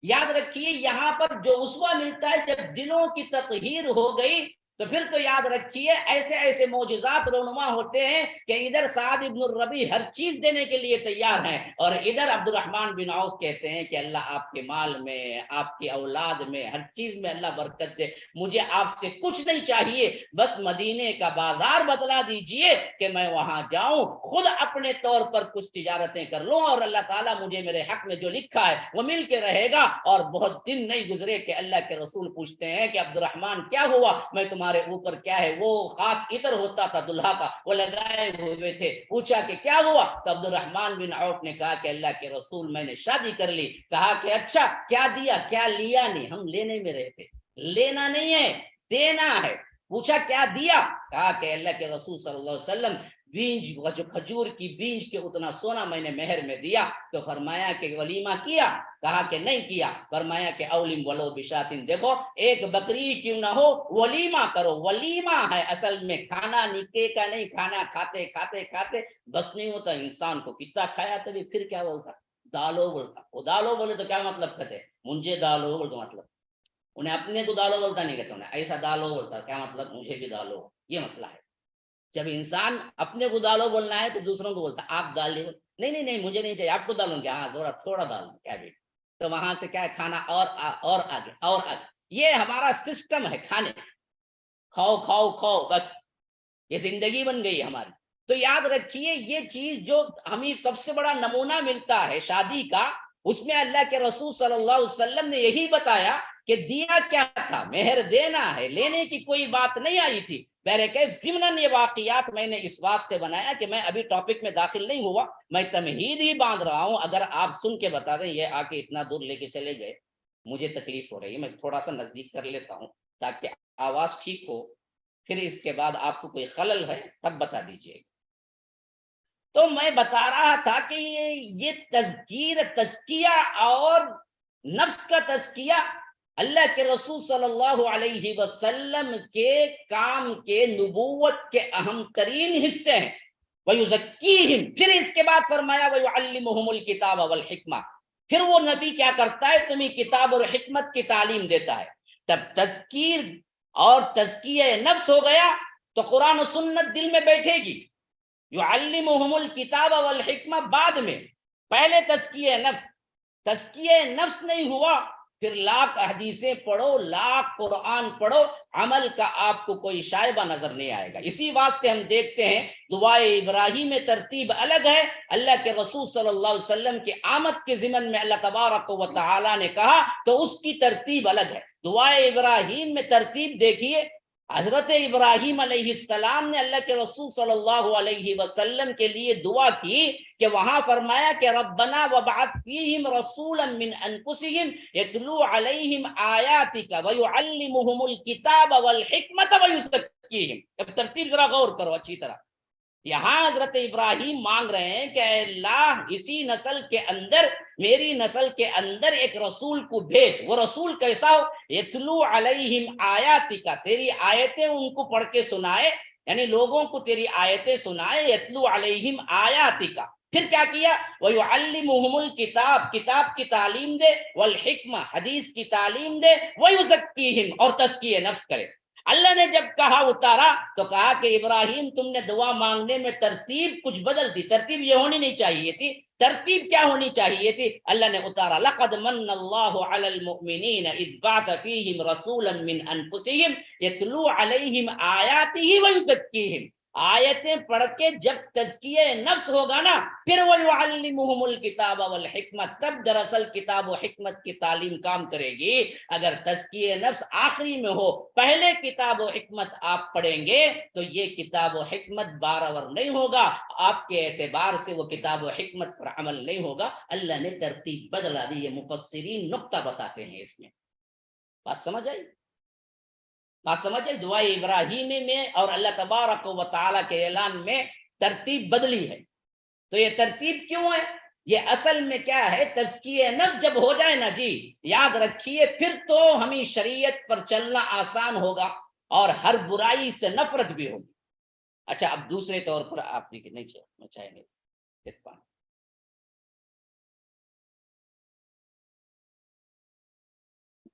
Speaker 2: یاد رکھیے یہاں پر جو اسوہ ملتا ہے، جب دلوں کی تطہیر ہو گئی تو پھر تو یاد رکھیے ایسے ایسے معجزات رونما ہوتے ہیں کہ ادھر سعد بن الربیع ہر چیز دینے کے لیے تیار ہیں، اور ادھر عبد الرحمن بن عوف کہتے ہیں کہ اللہ آپ کے مال میں، آپ کی اولاد میں، ہر چیز میں اللہ برکت دے، مجھے آپ سے کچھ نہیں چاہیے، بس مدینے کا بازار بتلا دیجئے کہ میں وہاں جاؤں، خود اپنے طور پر کچھ تجارتیں کر لوں، اور اللہ تعالیٰ مجھے میرے حق میں جو لکھا ہے وہ مل کے رہے گا۔ اور بہت دن نہیں گزرے کہ اللہ کے رسول پوچھتے ہیں کہ عبد الرحمن کیا ہوا؟ میں تمہارے اوپر کیا ہے، وہ خاص عطر ہوتا تھا دلہا کا، وہ لگائے ہوئے تھے، پوچھا کہ کیا ہوا؟ تو عبد الرحمن بن عوف نے کہا کہ اللہ کے رسول میں نے شادی کر لی۔ کہا کہ اچھا کیا دیا؟ کیا لیا نہیں، ہم لینے میں رہے تھے، لینا نہیں ہے دینا ہے۔ پوچھا کیا دیا؟ کہا کہ اللہ کے رسول صلی اللہ علیہ وسلم بیج، جو کھجور کی بیج کے اتنا سونا میں نے مہر میں دیا۔ تو فرمایا کہ ولیمہ کیا؟ کہا کہ نہیں کیا۔ فرمایا کہ اولم ولو بشاتن، دیکھو ایک بکری کیوں نہ ہو ولیمہ کرو، ولیمہ ہے اصل میں کھانا نکے کا نہیں، کھانا کھاتے کھاتے کھاتے بس نہیں ہوتا انسان کو، کتنا کھایا تبھی پھر کیا بولتا، دالو بولتا، وہ دالو بولے تو کیا مطلب کہتے مجھے دالو بول، تو مطلب انہیں اپنے کو دالو بولتا نہیں کہتے، انہیں ایسا دالو بولتا، کیا مطلب مجھے بھی دالو، یہ مسئلہ ہے۔ جب انسان اپنے کو دالو بولنا ہے تو دوسروں کو بولتا آپ دال لے، نہیں نہیں نہیں مجھے نہیں چاہیے، آپ کو ڈالوں گا، ہاں ذرا تھوڑا ڈال دوں کیا بھی، تو وہاں سے کیا ہے کھانا اور آگے اور آگے، یہ ہمارا سسٹم ہے کھانے، کھاؤ کھاؤ کھاؤ، بس یہ زندگی بن گئی ہماری۔ تو یاد رکھیے یہ چیز جو ہمیں سب سے بڑا نمونہ ملتا ہے شادی کا، اس میں اللہ کے رسول صلی اللہ علیہ وسلم نے یہی بتایا کہ دیا کیا تھا، مہر دینا ہے، لینے کی کوئی بات نہیں آئی تھی۔ بہرکیف ضمناً یہ واقعات میں نے اس واسطے بنایا کہ میں ابھی ٹاپک میں داخل نہیں ہوا، میں تمہید ہی باندھ رہا ہوں۔ اگر آپ سن کے بتا دیں یہ آ کے اتنا دور لے کے چلے گئے، مجھے تکلیف ہو رہی ہے، میں تھوڑا سا نزدیک کر لیتا ہوں تاکہ آواز ٹھیک ہو، پھر اس کے بعد آپ کو کوئی خلل ہے تب بتا دیجیے۔ تو میں بتا رہا تھا کہ یہ تزکیہ اور نفس کا تزکیہ اللہ کے رسول صلی اللہ علیہ وسلم کے کام کے، نبوت کے اہم ترین حصے ہیں۔ وَيُزَكِّيهِمْ، پھر اس کے بعد فرمایا وَيُعَلِّمُهُمُ الْكِتَابَ وَالْحِكْمَةَ، پھر وہ نبی کیا کرتا ہے، تمہیں کتاب اور حکمت کی تعلیم دیتا ہے۔ تب تذکیر اور تزکیہ نفس ہو گیا تو قرآن و سنت دل میں بیٹھے گی۔ یعلمہم الکتاب والحکمہ بعد میں، پہلے تزکیہ نفس، تزکیہ نفس نہیں ہوا، پھر لاکھ حدیثیں پڑھو، لاکھ قرآن پڑھو، عمل کا آپ کو کوئی شائبہ نظر نہیں آئے گا۔ اسی واسطے ہم دیکھتے ہیں دعائے ابراہیم میں ترتیب الگ ہے۔ اللہ کے رسول صلی اللہ علیہ وسلم کی آمد کے ضمن میں اللہ تبارک و تعالی نے کہا تو اس کی ترتیب الگ ہے۔ دعائے ابراہیم میں ترتیب دیکھیے، حضرت ابراہیم علیہ السلام نے اللہ کے رسول صلی اللہ علیہ وسلم کے لیے دعا کی کہ وہاں فرمایا کہ ربنا وبعث فیہم رسولا من انفسہم یتلو علیہم آیاتک ویعلمہم الکتاب والحکمت ویزکیہم۔ اب ترتیب ذرا غور کرو اچھی طرح۔ یہاں حضرت ابراہیم مانگ رہے ہیں کہ اے اللہ اسی نسل کے اندر، میری نسل کے اندر ایک رسول کو بھیج۔ وہ رسول کیسا ہو؟ یتلو علیہم آیاتک، تیری آیتیں ان کو پڑھ کے سنائے، یعنی لوگوں کو تیری آیتیں سنائے۔ یتلو علیہم آیاتک، پھر کیا کیا؟ وَيُعَلِّمُهُمُ الْكِتاب، کتاب کی تعلیم دے، والحکمہ، حدیث کی تعلیم دے، وَيُزَكِّيهِمْ، اور تزکیہ نفس کرے۔ اللہ نے جب کہا اتارا تو کہا کہ ابراہیم تم نے دعا مانگنے میں ترتیب کچھ بدل دی، ترتیب یہ ہونی نہیں چاہیے تھی۔ ترتیب کیا ہونی چاہیے تھی؟ اللہ نے اتارا لقد من اللہ علی المؤمنین اذ بعث فیہم رسولا من انفسہم یتلو علیہم آیاتہ ویزکیہم۔ آیتیں پڑھ کے جب تزکیہ نفس ہوگا نا، پھر وَيُعَلِّمُهُمُ الْكِتَابَ وَالْحِكْمَةَ، تب دراصل کتاب و حکمت کی تعلیم کام کرے گی۔ اگر تزکیہ نفس آخری میں ہو، پہلے کتاب و حکمت آپ پڑھیں گے تو یہ کتاب و حکمت بارآور نہیں ہوگا، آپ کے اعتبار سے وہ کتاب و حکمت پر عمل نہیں ہوگا۔ اللہ نے ترتیب بدلا دی۔ یہ مفسرین نقطہ بتاتے ہیں اس میں، بات سمجھ آئی؟ بات سمجھ آئی؟ دعائے ابراہیمی میں اور اللہ تبارک و تعالی کے اعلان میں ترتیب بدلی ہے۔ تو یہ ترتیب کیوں ہے؟ یہ اصل میں کیا ہے، تزکیہ نفس جب ہو جائے نا جی، یاد رکھیے پھر تو ہمیں شریعت پر چلنا آسان ہوگا اور ہر برائی سے نفرت بھی ہوگی۔ اچھا اب دوسرے طور پر آپ دیکھیں، نہیں چاہے نہیں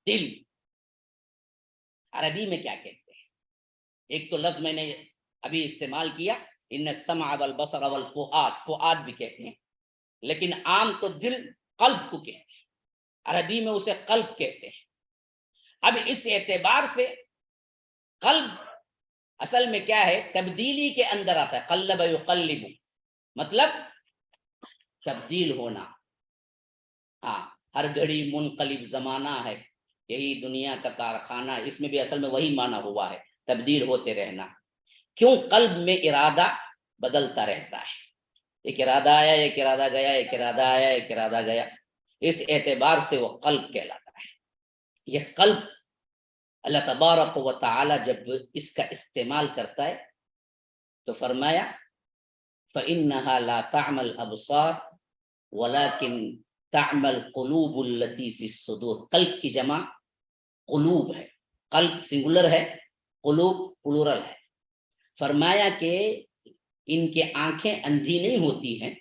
Speaker 2: دل عربی میں کیا کہتے ہیں؟ ایک تو لفظ میں نے ابھی استعمال کیا، ان السمع والبصر والفؤاد، فؤاد بھی کہتے ہیں، لیکن عام تو دل قلب کو کہتے ہیں، عربی میں اسے قلب کہتے ہیں۔ اب اس اعتبار سے قلب اصل میں کیا ہے، تبدیلی کے اندر آتا ہے، قلب یقلب، مطلب تبدیل ہونا۔ ہاں، ہر گھڑی منقلب زمانہ ہے، یہی دنیا کا کارخانہ، اس میں بھی اصل میں وہی معنی ہوا ہے، تبدیل ہوتے رہنا۔ کیوں؟ قلب میں ارادہ بدلتا رہتا ہے، ایک ارادہ آیا ایک ارادہ گیا، ایک ارادہ آیا ایک ارادہ گیا، اس اعتبار سے وہ قلب کہلاتا ہے۔ یہ قلب اللہ تبارک و تعالی جب اس کا استعمال کرتا ہے تو فرمایا فَإِنَّهَا لَا تَعْمَى الْأَبْصَارُ وَلَكِنْ تعمل قلوب التي في الصدور۔ قلب کی جمع قلوب ہے، قلب سنگولر ہے، قلوب پلورل ہے۔ فرمایا کہ ان کے آنکھیں اندھی نہیں ہوتی ہیں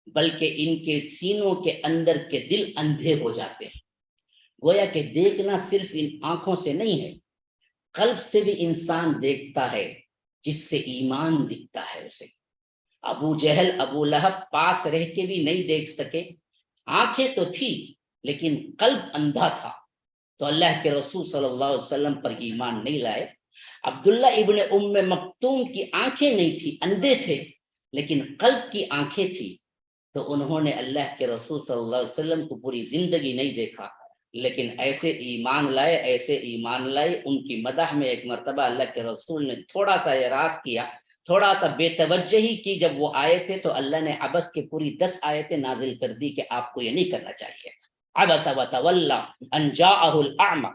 Speaker 2: بلکہ ان کے سینوں کے اندر کے دل اندھے ہو جاتے ہیں۔ گویا کہ دیکھنا صرف ان آنکھوں سے نہیں ہے، قلب سے بھی انسان دیکھتا ہے، جس سے ایمان دکھتا ہے اسے۔ ابو جہل ابو لہب پاس رہ کے بھی نہیں دیکھ سکے، آنکھیں تو تھی لیکن قلب اندھا تھا، تو اللہ کے رسول صلی اللہ علیہ وسلم پر ایمان نہیں لائے۔ عبداللہ ابن ام مکتوم کی آنکھیں نہیں تھی، اندھے تھے، لیکن قلب کی آنکھیں تھی تو انہوں نے اللہ کے رسول صلی اللہ علیہ وسلم کو پوری زندگی نہیں دیکھا، لیکن ایسے ایمان لائے ان کی مدح میں ایک مرتبہ اللہ کے رسول نے تھوڑا سا اعراض کیا، تھوڑا سا بے توجہی کی جب وہ آئے تھے تو اللہ نے عبس کے پوری 10 آیتیں نازل کر دی کہ آپ کو یہ نہیں کرنا چاہیے تھا۔ عبس وتولی ان جاءہ الاعمى،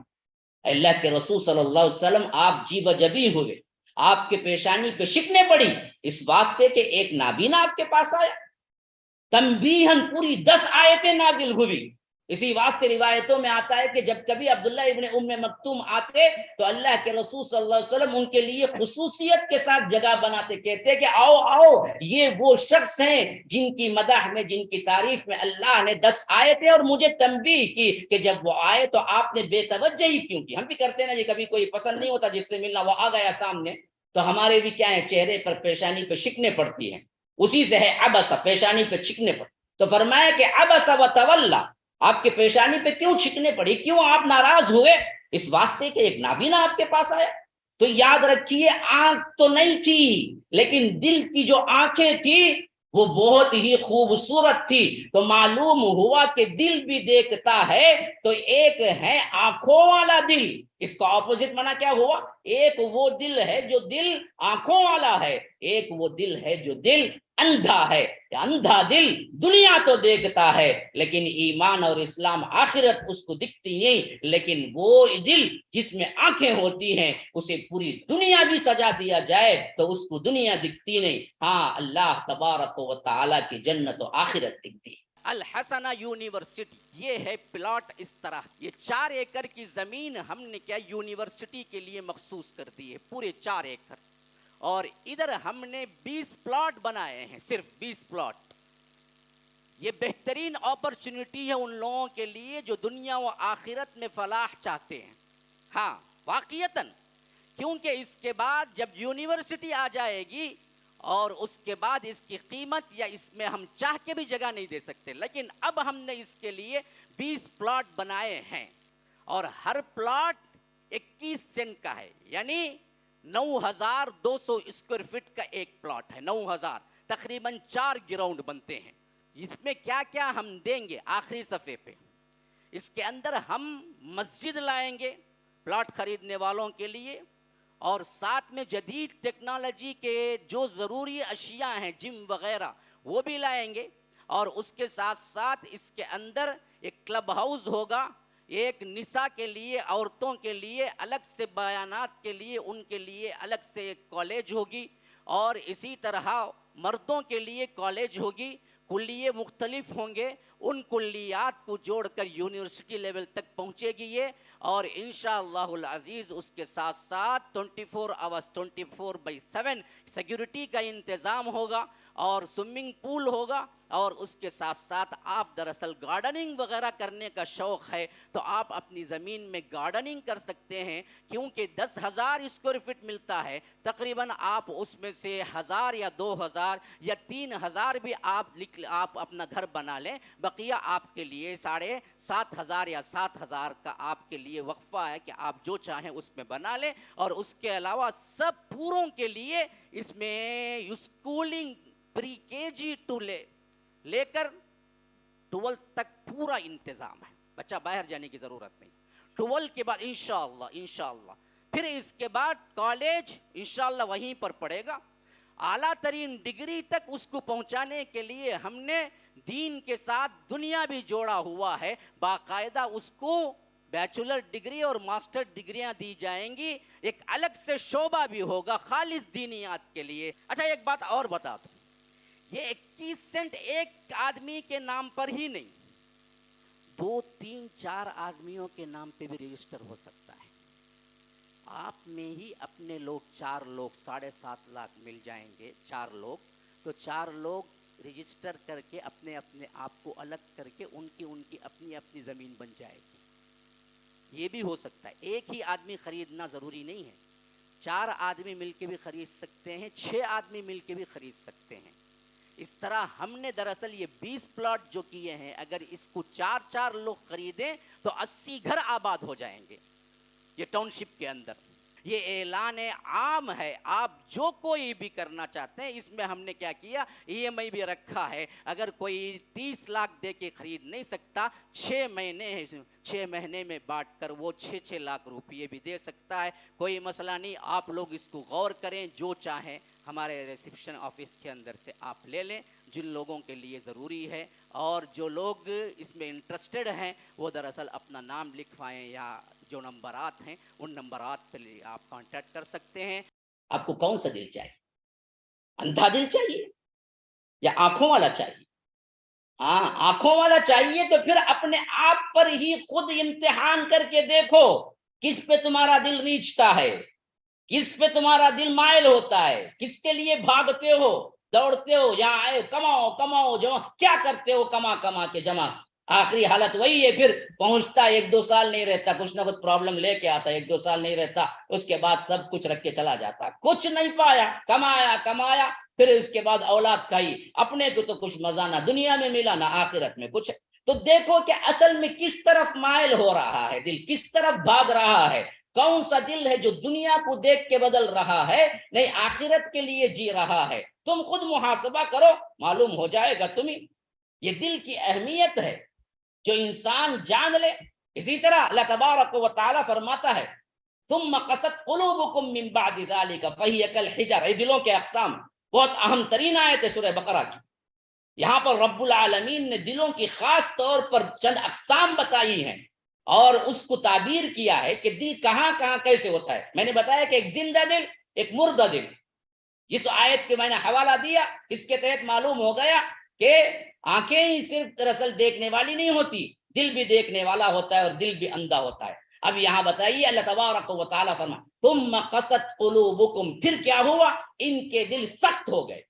Speaker 2: اللہ کے رسول صلی اللہ علیہ وسلم آپ جی بجبی ہوئے، آپ کے پیشانی پہ شکنیں پڑی اس واسطے کہ ایک نابینا آپ کے پاس آیا، تنبیہن پوری 10 آیتیں نازل ہوئی۔ اسی واسطے روایتوں میں آتا ہے کہ جب کبھی عبداللہ ابن ام مکتوم آتے تو اللہ کے رسول صلی اللہ علیہ وسلم ان کے لیے خصوصیت کے ساتھ جگہ بناتے، کہتے کہ آؤ آؤ، یہ وہ شخص ہیں جن کی مدح میں، جن کی تعریف میں اللہ نے 10 آیتیں اور مجھے تنبیہ کی کہ جب وہ آئے تو آپ نے بے توجہی کیوں کی۔ ہم بھی کرتے ہیں نا، یہ کبھی کوئی پسند نہیں ہوتا جس سے ملنا، وہ آ گیا سامنے تو ہمارے بھی کیا ہے، چہرے پر پیشانی پہ شکنیں پڑتی ہیں، اسی سے ہے عبس، پیشانی پہ چھکنے پڑ۔ تو فرمایا کہ عبس وتولی، آپ کے پیشانی پہ کیوں چھکنے پڑی، کیوں آپ ناراض ہوئے؟ اس واسطے کہ ایک نابینا آپ کے پاس آیا۔ تو یاد رکھیے، آنکھ تو نہیں تھی لیکن دل کی جو آنکھیں تھی وہ بہت ہی خوبصورت تھی۔ تو معلوم ہوا کہ دل بھی دیکھتا ہے، تو ایک ہے آنکھوں والا دل، اس کا اپوزٹ مانا کیا ہوا؟ ایک وہ دل ہے جو دل آنکھوں والا ہے، ایک وہ دل ہے جو دل اندھا ہے۔ اندھا دل دنیا تو دیکھتا ہے لیکن ایمان اور اسلام آخرت اس کو دکھتی نہیں، لیکن وہ دل جس میں آنکھیں ہوتی ہیں اسے پوری دنیا بھی سجا دیا جائے تو اس کو دنیا دکھتی نہیں، ہاں اللہ تبارک و تعالی کی جنت و آخرت دکھتی۔
Speaker 3: الحسنہ یونیورسٹی، یہ ہے پلاٹ اس طرح، یہ 4 ایکڑ کی زمین ہم نے کیا یونیورسٹی کے لیے مخصوص کر دی ہے، پورے 4 ایکڑ، اور ادھر ہم نے 20 پلاٹ بنائے ہیں، صرف 20 پلاٹ۔ یہ بہترین اپرچونٹی ہے ان لوگوں کے لیے جو دنیا و آخرت میں فلاح چاہتے ہیں، ہاں واقعتاً، کیونکہ اس کے بعد جب یونیورسٹی آ جائے گی اور اس کے بعد اس کی قیمت یا اس میں ہم چاہ کے بھی جگہ نہیں دے سکتے، لیکن اب ہم نے اس کے لیے 20 پلاٹ بنائے ہیں اور ہر پلاٹ 21 سینٹ کا ہے، یعنی 9200 اسکوائر فٹ کا ایک پلاٹ ہے، 9000، تقریباً 4 گراؤنڈ بنتے ہیں۔ اس میں کیا کیا ہم دیں گے آخری صفحے پہ، اس کے اندر ہم مسجد لائیں گے پلاٹ خریدنے والوں کے لیے، اور ساتھ میں جدید ٹیکنالوجی کے جو ضروری اشیاء ہیں جم وغیرہ وہ بھی لائیں گے، اور اس کے ساتھ ساتھ اس کے اندر ایک کلب ہاؤس ہوگا، ایک نساء کے لیے، عورتوں کے لیے الگ سے بیانات کے لیے ان کے لیے الگ سے ایک کالج ہوگی، اور اسی طرح مردوں کے لیے کالج ہوگی، کلیے مختلف ہوں گے، ان کلیات کو جوڑ کر یونیورسٹی لیول تک پہنچے گی یہ، اور انشاءاللہ العزیز اس کے ساتھ ساتھ 24 آورس 24/7 سیکیورٹی کا انتظام ہوگا، اور سوئمنگ پول ہوگا، اور اس کے ساتھ ساتھ آپ دراصل گارڈننگ وغیرہ کرنے کا شوق ہے تو آپ اپنی زمین میں گارڈننگ کر سکتے ہیں، کیونکہ 10,000 اسکوائر فٹ ملتا ہے، تقریباً آپ اس میں سے 1000 یا 2000 یا 3000 بھی آپ اپنا گھر بنا لیں، بقیہ آپ کے لیے 7500 یا 7000 کا آپ کے لیے وقفہ ہے کہ آپ جو چاہیں اس میں بنا لیں، اور اس کے علاوہ سب پوروں کے لیے اس میں اسکولنگ پری کے جی ٹو لے کر 12 تک پورا انتظام ہے، بچہ باہر جانے کی ضرورت نہیں۔ 12 کے بعد انشاءاللہ پھر اس کے بعد کالج انشاءاللہ وہیں پر پڑھے گا، اعلیٰ ترین ڈگری تک اس کو پہنچانے کے لیے ہم نے دین کے ساتھ دنیا بھی جوڑا ہوا ہے، باقاعدہ اس کو بیچلر ڈگری اور ماسٹر ڈگریاں دی جائیں گی، ایک الگ سے شعبہ بھی ہوگا خالص دینیات کے لیے۔ اچھا ایک بات اور بتا دوں، یہ 21 سینٹ ایک آدمی کے نام پر ہی نہیں، 2 3 4 آدمیوں کے نام پہ بھی رجسٹر ہو سکتا ہے، آپ میں ہی اپنے لوگ 4 لوگ 7.5 لاکھ مل جائیں گے، 4 لوگ، تو 4 لوگ رجسٹر کر کے اپنے آپ کو الگ کر کے ان کی اپنی زمین بن جائے گی، یہ بھی ہو سکتا ہے۔ ایک ہی آدمی خریدنا ضروری نہیں ہے، 4 آدمی مل کے بھی خرید سکتے ہیں، 6 آدمی مل کے بھی خرید سکتے ہیں۔ اس طرح ہم نے دراصل یہ 20 پلاٹ جو کیے ہیں، اگر اس کو 4 لوگ خریدیں تو 80 گھر آباد ہو جائیں گے یہ ٹاؤن شپ کے اندر۔ یہ اعلان عام ہے، آپ جو کوئی بھی کرنا چاہتے ہیں، اس میں ہم نے کیا کیا، ای ایم آئی بھی رکھا ہے، اگر کوئی 30 لاکھ دے کے خرید نہیں سکتا، 6 مہینے میں بانٹ کر وہ 6 لاکھ روپئے بھی دے سکتا ہے، کوئی مسئلہ نہیں۔ آپ لوگ اس کو غور کریں، جو چاہیں ہمارے ریسیپشن آفس کے اندر سے آپ لے لیں، جن لوگوں کے لیے ضروری ہے، اور جو لوگ اس میں انٹرسٹڈ ہیں وہ دراصل اپنا نام لکھوائیں، یا جو نمبرات ہیں ان نمبرات پہ آپ کانٹیکٹ کر سکتے ہیں۔
Speaker 2: آپ کو کون سا دل چاہیے؟ اندھا دل چاہیے یا آنکھوں والا چاہیے؟ ہاں، آنکھوں والا چاہیے تو پھر اپنے آپ پر ہی خود امتحان کر کے دیکھو، کس پہ تمہارا دل ریچھتا ہے، کس پہ تمہارا دل مائل ہوتا ہے، کس کے لیے بھاگتے ہو، دوڑتے ہو، یہاں آئے کماؤ کماؤ جمع، کیا کرتے ہو کما کما کے جمع، آخری حالت وہی ہے، پھر پہنچتا 1-2 سال نہیں رہتا، کچھ نہ کچھ پرابلم لے کے آتا، 1-2 سال نہیں رہتا، اس کے بعد سب کچھ رکھ کے چلا جاتا، کچھ نہیں پایا، کمایا پھر اس کے بعد اولاد کھائی، اپنے کو تو کچھ مزہ نہ دنیا میں ملا نہ آخرت میں کچھ۔ تو دیکھو کہ اصل میں کس طرف مائل ہو رہا ہے دل، کس طرف بھاگ رہا ہے، کون سا دل ہے جو دنیا کو دیکھ کے بدل رہا ہے، نہیں آخرت کے لیے جی رہا ہے۔ تم خود محاسبہ کرو، معلوم ہو جائے گا تمہیں۔ یہ دل کی اہمیت ہے جو انسان جان لے۔ اسی طرح اللہ تبارک و تعالی فرماتا ہے ثم قست قلوبکم من بعد ذلک فہی کالحجر، یہ دلوں کے اقسام، بہت اہم ترین آیت ہے سورہ بقرہ کی۔ یہاں پر رب العالمین نے دلوں کی خاص طور پر چند اقسام بتائی ہیں اور اس کو تعبیر کیا ہے کہ دل کہاں کہاں کیسے ہوتا ہے۔ میں نے بتایا کہ ایک زندہ دل، ایک مردہ دل۔ جس آیت کے میں نے حوالہ دیا اس کے تحت معلوم ہو گیا کہ آنکھیں ہی صرف دراصل دیکھنے والی نہیں ہوتی، دل بھی دیکھنے والا ہوتا ہے اور دل بھی اندھا ہوتا ہے۔ اب یہاں بتائیے اللہ تبارک و تعالیٰ فرمائے ثم قست قلوبکم، پھر کیا ہوا، ان کے دل سخت ہو گئے۔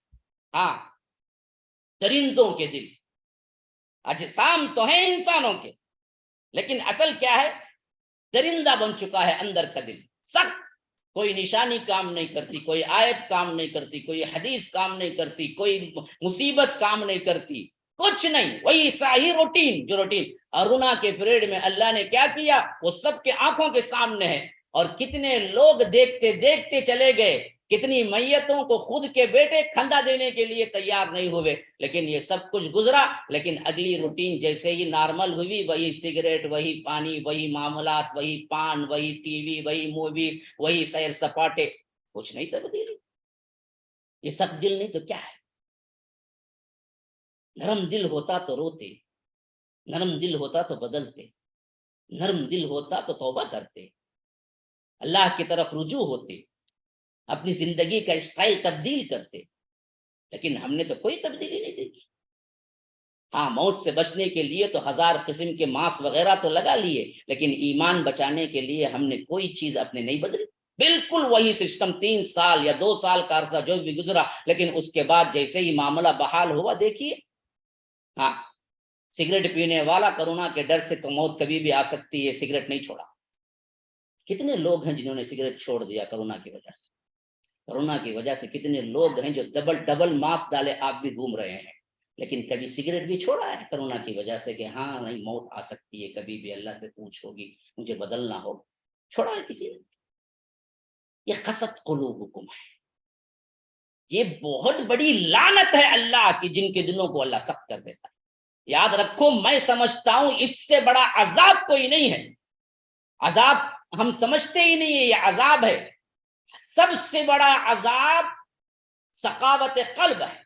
Speaker 2: ہاں، درندوں کے دل، اجسام تو ہیں انسانوں کے، لیکن اصل کیا ہے، درندہ بن چکا ہے اندر کا دل، سخت، کوئی نشانی کام نہیں کرتی، کوئی آیت کام نہیں کرتی، کوئی حدیث کام نہیں کرتی، کوئی مصیبت کام نہیں کرتی، کچھ نہیں، وہی صحیح روٹین، جو روٹین ارونا کے پیریڈ میں اللہ نے کیا کیا وہ سب کے آنکھوں کے سامنے ہے، اور کتنے لوگ دیکھتے دیکھتے چلے گئے، کتنی میتوں کو خود کے بیٹے کھندا دینے کے لیے تیار نہیں ہوئے، لیکن یہ سب کچھ گزرا، لیکن اگلی روٹین جیسے ہی نارمل ہوئی، وہی سگریٹ، وہی پانی، وہی معاملات، وہی پان، وہی ٹی وی، وہی موویز، وہی سیر سپاٹے، کچھ نہیں تبدیلی۔ یہ سب دل نہیں تو کیا ہے؟ نرم دل ہوتا تو روتے، نرم دل ہوتا تو بدلتے، نرم دل ہوتا تو توبہ کرتے، اللہ کی طرف رجوع ہوتے، اپنی زندگی کا اسٹائل تبدیل کرتے، لیکن ہم نے تو کوئی تبدیلی نہیں دیکھی۔ ہاں، موت سے بچنے کے لیے تو 1000 قسم کے ماس وغیرہ تو لگا لیے، لیکن ایمان بچانے کے لیے ہم نے کوئی چیز اپنے نہیں بدلی، بالکل وہی سسٹم، 3 سال یا 2 سال کا عرصہ جو بھی گزرا، لیکن اس کے بعد جیسے ہی معاملہ بحال ہوا، دیکھیے، ہاں، سگریٹ پینے والا کرونا کے ڈر سے تو موت کبھی بھی آ سکتی ہے، سگریٹ نہیں چھوڑا۔ کتنے لوگ ہیں جنہوں نے سگریٹ چھوڑ دیا کرونا کی وجہ سے؟ کرونا کی وجہ سے کتنے لوگ ہیں جو ڈبل ماسک ڈالے آپ بھی گھوم رہے ہیں، لیکن کبھی سگریٹ بھی چھوڑا ہے کرونا کی وجہ سے کہ ہاں نہیں، موت آ سکتی ہے، کبھی بھی اللہ سے پوچھ ہوگی، مجھے بدلنا ہوگا، چھوڑا ہے کسی نے؟ یہ قست قلوبکم ہے، یہ بہت بڑی لعنت ہے اللہ کی، جن کے دلوں کو اللہ سخت کر دیتا ہے۔ یاد رکھو، میں سمجھتا ہوں اس سے بڑا عذاب کوئی نہیں ہے، عذاب ہم سمجھتے ہی نہیں ہے یہ عذاب ہے، سب سے بڑا عذاب سخاوت قلب ہے۔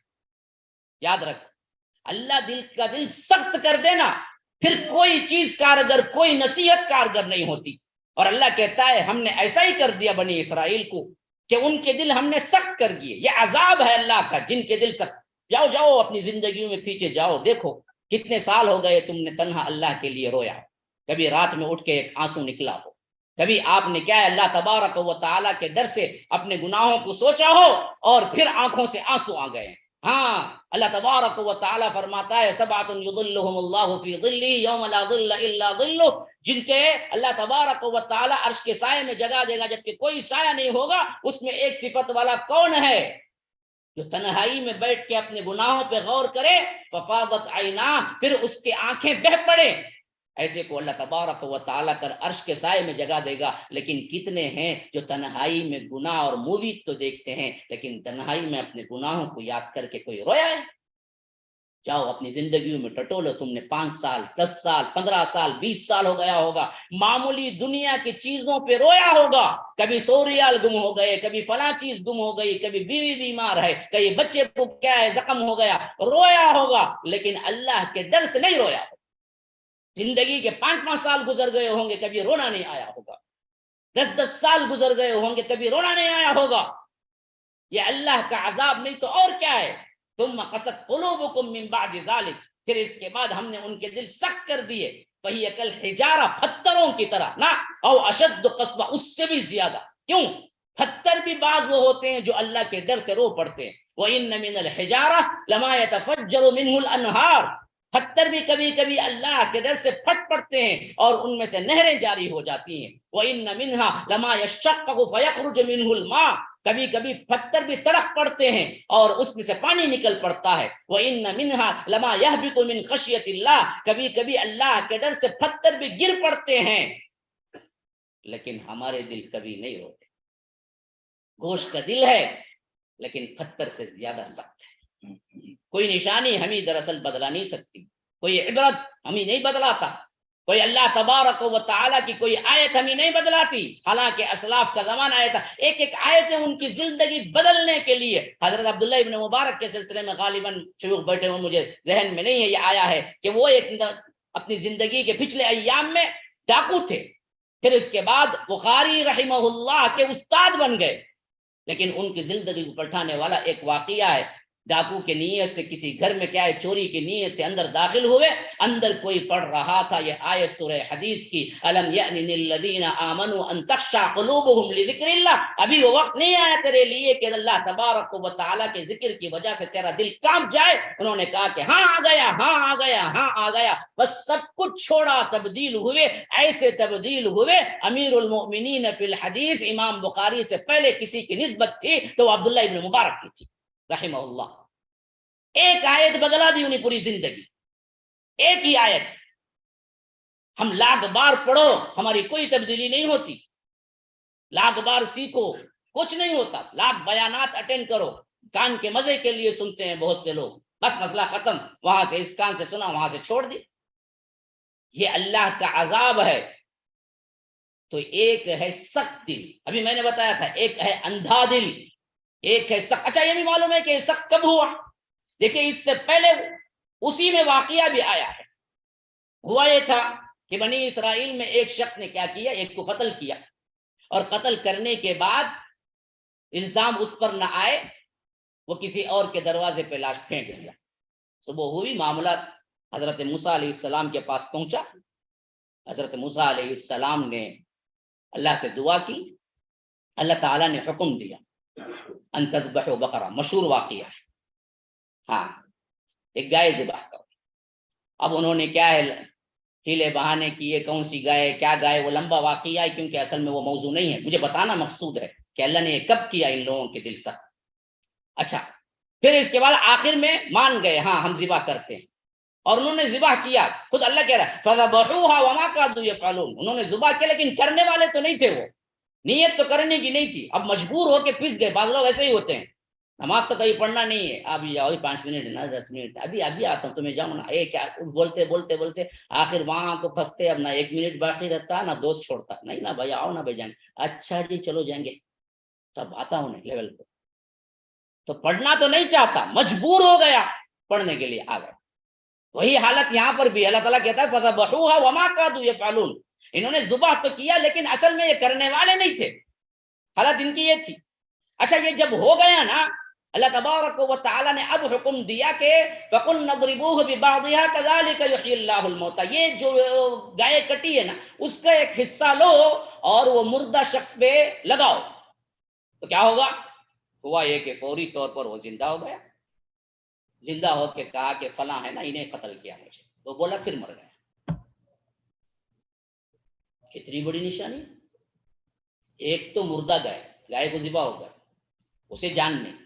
Speaker 2: یاد رکھ، اللہ دل کا دل سخت کر دینا، پھر کوئی چیز کارگر، کوئی نصیحت کارگر نہیں ہوتی۔ اور اللہ کہتا ہے ہم نے ایسا ہی کر دیا بنی اسرائیل کو کہ ان کے دل ہم نے سخت کر دیے، یہ عذاب ہے اللہ کا، جن کے دل سخت۔ جاؤ اپنی زندگیوں میں پیچھے جاؤ، دیکھو کتنے سال ہو گئے تم نے تنہا اللہ کے لیے رویا، کبھی رات میں اٹھ کے ایک آنسو نکلا ہو، کبھی آپ نے کیا ہے اللہ تبارک و تعالیٰ کے ڈر سے اپنے گناہوں کو سوچا ہو اور پھر آنکھوں سے آنسو آ گئے۔ ہاں، اللہ تبارک و تعالیٰ فرماتا ہے سبعۃ یظلھم اللہ فی ظلہ یوم لا ظل الا ظلہ، جن کے اللہ تبارک و تعالیٰ عرش کے سائے میں جگہ دے گا جبکہ کوئی سایہ نہیں ہوگا۔ اس میں ایک صفت والا کون ہے؟ جو تنہائی میں بیٹھ کے اپنے گناہوں پہ غور کرے، ففاضت عیناہ، پھر اس کے آنکھیں بہہ پڑے، ایسے کو اللہ تبارک و تعالیٰ کر عرش کے سائے میں جگہ دے گا. لیکن کتنے ہیں جو تنہائی میں گناہ اور مووی تو دیکھتے ہیں لیکن تنہائی میں اپنے گناہوں کو یاد کر کے کوئی رویا ہے؟ جاؤ اپنی زندگیوں میں ٹٹولو. تم نے 5 سال 10 سال 15 سال 20 سال ہو گیا ہوگا, معمولی دنیا کی چیزوں پہ رویا ہوگا. کبھی 100 ریال گم ہو گئے, کبھی فلاں چیز گم ہو گئی, کبھی بیوی بیمار ہے, کبھی بچے کو کیا ہے زخم ہو گیا, رویا ہوگا. لیکن اللہ کے ڈر سے نہیں رویا. زندگی کے 5 سال گزر گئے ہوں گے, کبھی رونا نہیں آیا ہوگا. 10 سال گزر گئے ہوں گے, کبھی رونا نہیں آیا ہوگا. یہ اللہ کا عذاب نہیں تو اور کیا ہے. ثم قست قلوبکم من بعد ذلک, پھر اس کے بعد ہم نے ان کے دل سخت کر دیے. وہی کل حجارہ, پتھروں کی طرح, نہ او اشد قسوہ, اس سے بھی زیادہ. کیوں؟ پتھر بھی بعض وہ ہوتے ہیں جو اللہ کے ڈر سے رو پڑتے ہیں. وَإِنَّ مِنَ الْحِجَارَةِ لَمَا يَتَفَجَّرُ مِنْهُ الْأَنْهَارُ, پتھر بھی کبھی کبھی اللہ کے ڈر سے پھٹ پڑتے ہیں اور ان میں سے نہریں جاری ہو جاتی ہیں. وَإِنَّ مِنْهَا لَمَا يَشَّقَّقُ فَيَخْرُجُ مِنْهُ الْمَاءُ, کبھی کبھی پتھر بھی ترق پڑتے ہیں اور اس میں سے پانی نکل پڑتا ہے. وَإِنَّ مِنْهَا لَمَا يَهْبِطُ مِنْ خَشْيَةِ اللَّهِ, کبھی کبھی اللہ کے ڈر سے پتھر بھی گر پڑتے ہیں. لیکن ہمارے دل کبھی نہیں روتے. گوشت کا دل ہے لیکن پتھر سے زیادہ سخت ہے. کوئی نشانی ہمیں دراصل بدلا نہیں سکتی, کوئی عبرت ہمیں نہیں بدلاتا, کوئی اللہ تبارک و تعالیٰ کی کوئی آیت ہمیں نہیں بدلاتی. حالانکہ اسلاف کا زمانہ آیا تھا, ایک ایک آیتیں ان کی زندگی بدلنے کے لیے. حضرت عبداللہ ابن مبارک کے سلسلے میں غالباً شیوخ بیٹھے ہوئے, مجھے ذہن میں نہیں ہے, یہ آیا ہے کہ وہ ایک اپنی زندگی کے پچھلے ایام میں ڈاکو تھے, پھر اس کے بعد بخاری رحمہ اللہ کے استاد بن گئے. لیکن ان کی زندگی کو پلٹانے والا ایک واقعہ ہے. ڈاکو کے نیت سے کسی گھر میں کیا ہے, چوری کی نیت سے اندر داخل ہوئے. اندر کوئی پڑھ رہا تھا یہ آیت سورہ حدید کی, الم یأن للذین آمنوا ان تخشع قلوبهم لذکر اللہ, ابھی وہ وقت نہیں آیا تیرے لیے کہ اللہ تبارک و تعالیٰ کے ذکر کی وجہ سے تیرا دل کانپ جائے. انہوں نے کہا کہ ہاں آ گیا, ہاں آ گیا, ہاں آ گیا. بس سب کچھ چھوڑا, تبدیل ہوئے. ایسے تبدیل ہوئے, امیر المؤمنین فی الحدیث امام بخاری سے پہلے کسی کی نسبت تھی تو عبداللہ ابن مبارک کی تھی رحمہ اللہ. ایک آیت بدلا دی انہیں پوری زندگی, ایک ہی آیت. ہم لاکھ بار پڑھو ہماری کوئی تبدیلی نہیں ہوتی, لاکھ بار سیکھو کچھ نہیں ہوتا, لاکھ بیانات اٹینڈ کرو, کان کے مزے کے لیے سنتے ہیں بہت سے لوگ, بس مسئلہ ختم, وہاں سے اس کان سے سنا وہاں سے چھوڑ دی. یہ اللہ کا عذاب ہے. تو ایک ہے سخت دل, ابھی میں نے بتایا تھا, ایک ہے اندھا دل, ایک ہے سخت. اچھا یہ بھی معلوم ہے کہ سخت کب ہوا؟ دیکھیں اس سے پہلے اسی میں واقعہ بھی آیا ہے. ہوا یہ تھا کہ بنی اسرائیل میں ایک شخص نے کیا کیا, ایک کو قتل کیا, اور قتل کرنے کے بعد الزام اس پر نہ آئے, وہ کسی اور کے دروازے پہ لاش پھینک دیا. صبح ہوئی, معاملہ حضرت موسیٰ علیہ السلام کے پاس پہنچا. حضرت موسیٰ علیہ السلام نے اللہ سے دعا کی, اللہ تعالیٰ نے حکم دیا ان تذبحوا بقرہ, مشہور واقعہ ہے, ہاں ایک گائے ذبح کرو. اب انہوں نے کیا ہے ہیلے بہانے کیے, کون سی گائے, کیا گائے, وہ لمبا واقعہ ہے کیونکہ اصل میں وہ موضوع نہیں ہے, مجھے بتانا مقصود ہے کہ اللہ نے یہ کب کیا ان لوگوں کے دل سے. اچھا پھر اس کے بعد آخر میں مان گئے, ہاں ہم ذبح کرتے ہیں, اور انہوں نے ذبح کیا. خود اللہ کہہ رہا ہے فَذَبَحُوهَا وَمَا كَادُوا يَفْعَلُونَ, انہوں نے ذبح کیا لیکن کرنے والے تو نہیں تھے, وہ نیت تو کرنے کی نہیں تھی, اب مجبور ہو کے پس گئے. بعض لوگ ایسے ہی ہوتے ہیں, نماز تو کبھی پڑھنا نہیں ہے, ابھی جاؤ 5 منٹ نا 10 منٹ, ابھی آتا ہوں تمہیں جاؤں نا, کیا بولتے بولتے بولتے آخر وہاں کو پھنستے. اب نہ 1 منٹ باقی رہتا, نہ دوست چھوڑتا, نہیں نا بھائی آؤ نا بھائی جان, اچھا جی چلو جائیں گے, تب آتا ہوں لیول کو. تو پڑھنا تو نہیں چاہتا, مجبور ہو گیا پڑھنے کے لیے, آ گیا. وہی حالت یہاں پر بھی اللہ تعالیٰ کہتا ہے فَذَبَحُوهَا وَمَا كَادُوا يَفْعَلُونَ, انہوں نے ذبح تو کیا لیکن اصل میں یہ کرنے والے نہیں تھے, حالت ان کی یہ تھی. اچھا یہ جب ہو گیا نا, اللہ تبارک و تعالیٰ نے اب حکم دیا کہ فَقُلْنَا اضْرِبُوهُ بِبَعْضِهَا كَذَلِكَ يُحْيِي اللَّهُ الْمَوْتَى, یہ جو گائے کٹی ہے نا اس کا ایک حصہ لو اور وہ مردہ شخص پہ لگاؤ, تو کیا ہوگا؟ ہوا یہ کہ فوری طور پر وہ زندہ ہو گیا. زندہ ہو کے کہا کہ فلاں ہے نا انہیں قتل کیا مجھے, تو بولا پھر مر گیا. کتنی بڑی نشانی. ایک تو مردہ گائے کو ذبح ہو گیا, اسے جان نہیں,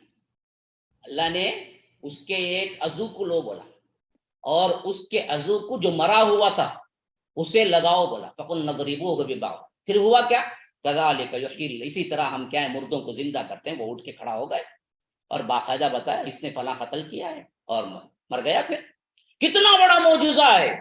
Speaker 2: اللہ نے اس کے ایک عضو کو لو بولا, اور اس کے عضو کو جو مرا ہوا تھا اسے لگاؤ بولا، فقل نضربوہ ببعض، پھر ہوا کیا، کذالک یحیی اللہ، اسی طرح ہم کیا ہے مردوں کو زندہ کرتے ہیں. وہ اٹھ کے کھڑا ہو گئے اور باقاعدہ بتایا اس نے فلاں قتل کیا ہے اور مر گیا. پھر کتنا بڑا معجزہ ہے.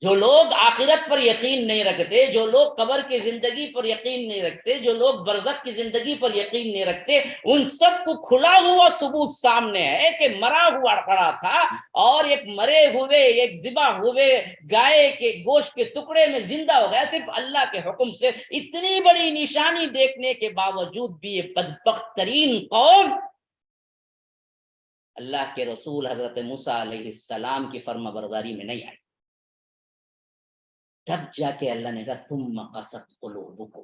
Speaker 2: جو لوگ آخرت پر یقین نہیں رکھتے، جو لوگ قبر کی زندگی پر یقین نہیں رکھتے، جو لوگ برزخ کی زندگی پر یقین نہیں رکھتے، ان سب کو کھلا ہوا ثبوت سامنے ہے کہ مرا ہوا کھڑا تھا اور ایک مرے ہوئے، ایک ذبح ہوئے گائے کے گوشت کے ٹکڑے میں زندہ ہو گیا صرف اللہ کے حکم سے. اتنی بڑی نشانی دیکھنے کے باوجود بھی یہ بدبخت ترین قوم اللہ کے رسول حضرت موسیٰ علیہ السلام کی فرما برداری میں نہیں آئی. تب جا کے اللہ نے کہا ثم قست قلوبکم،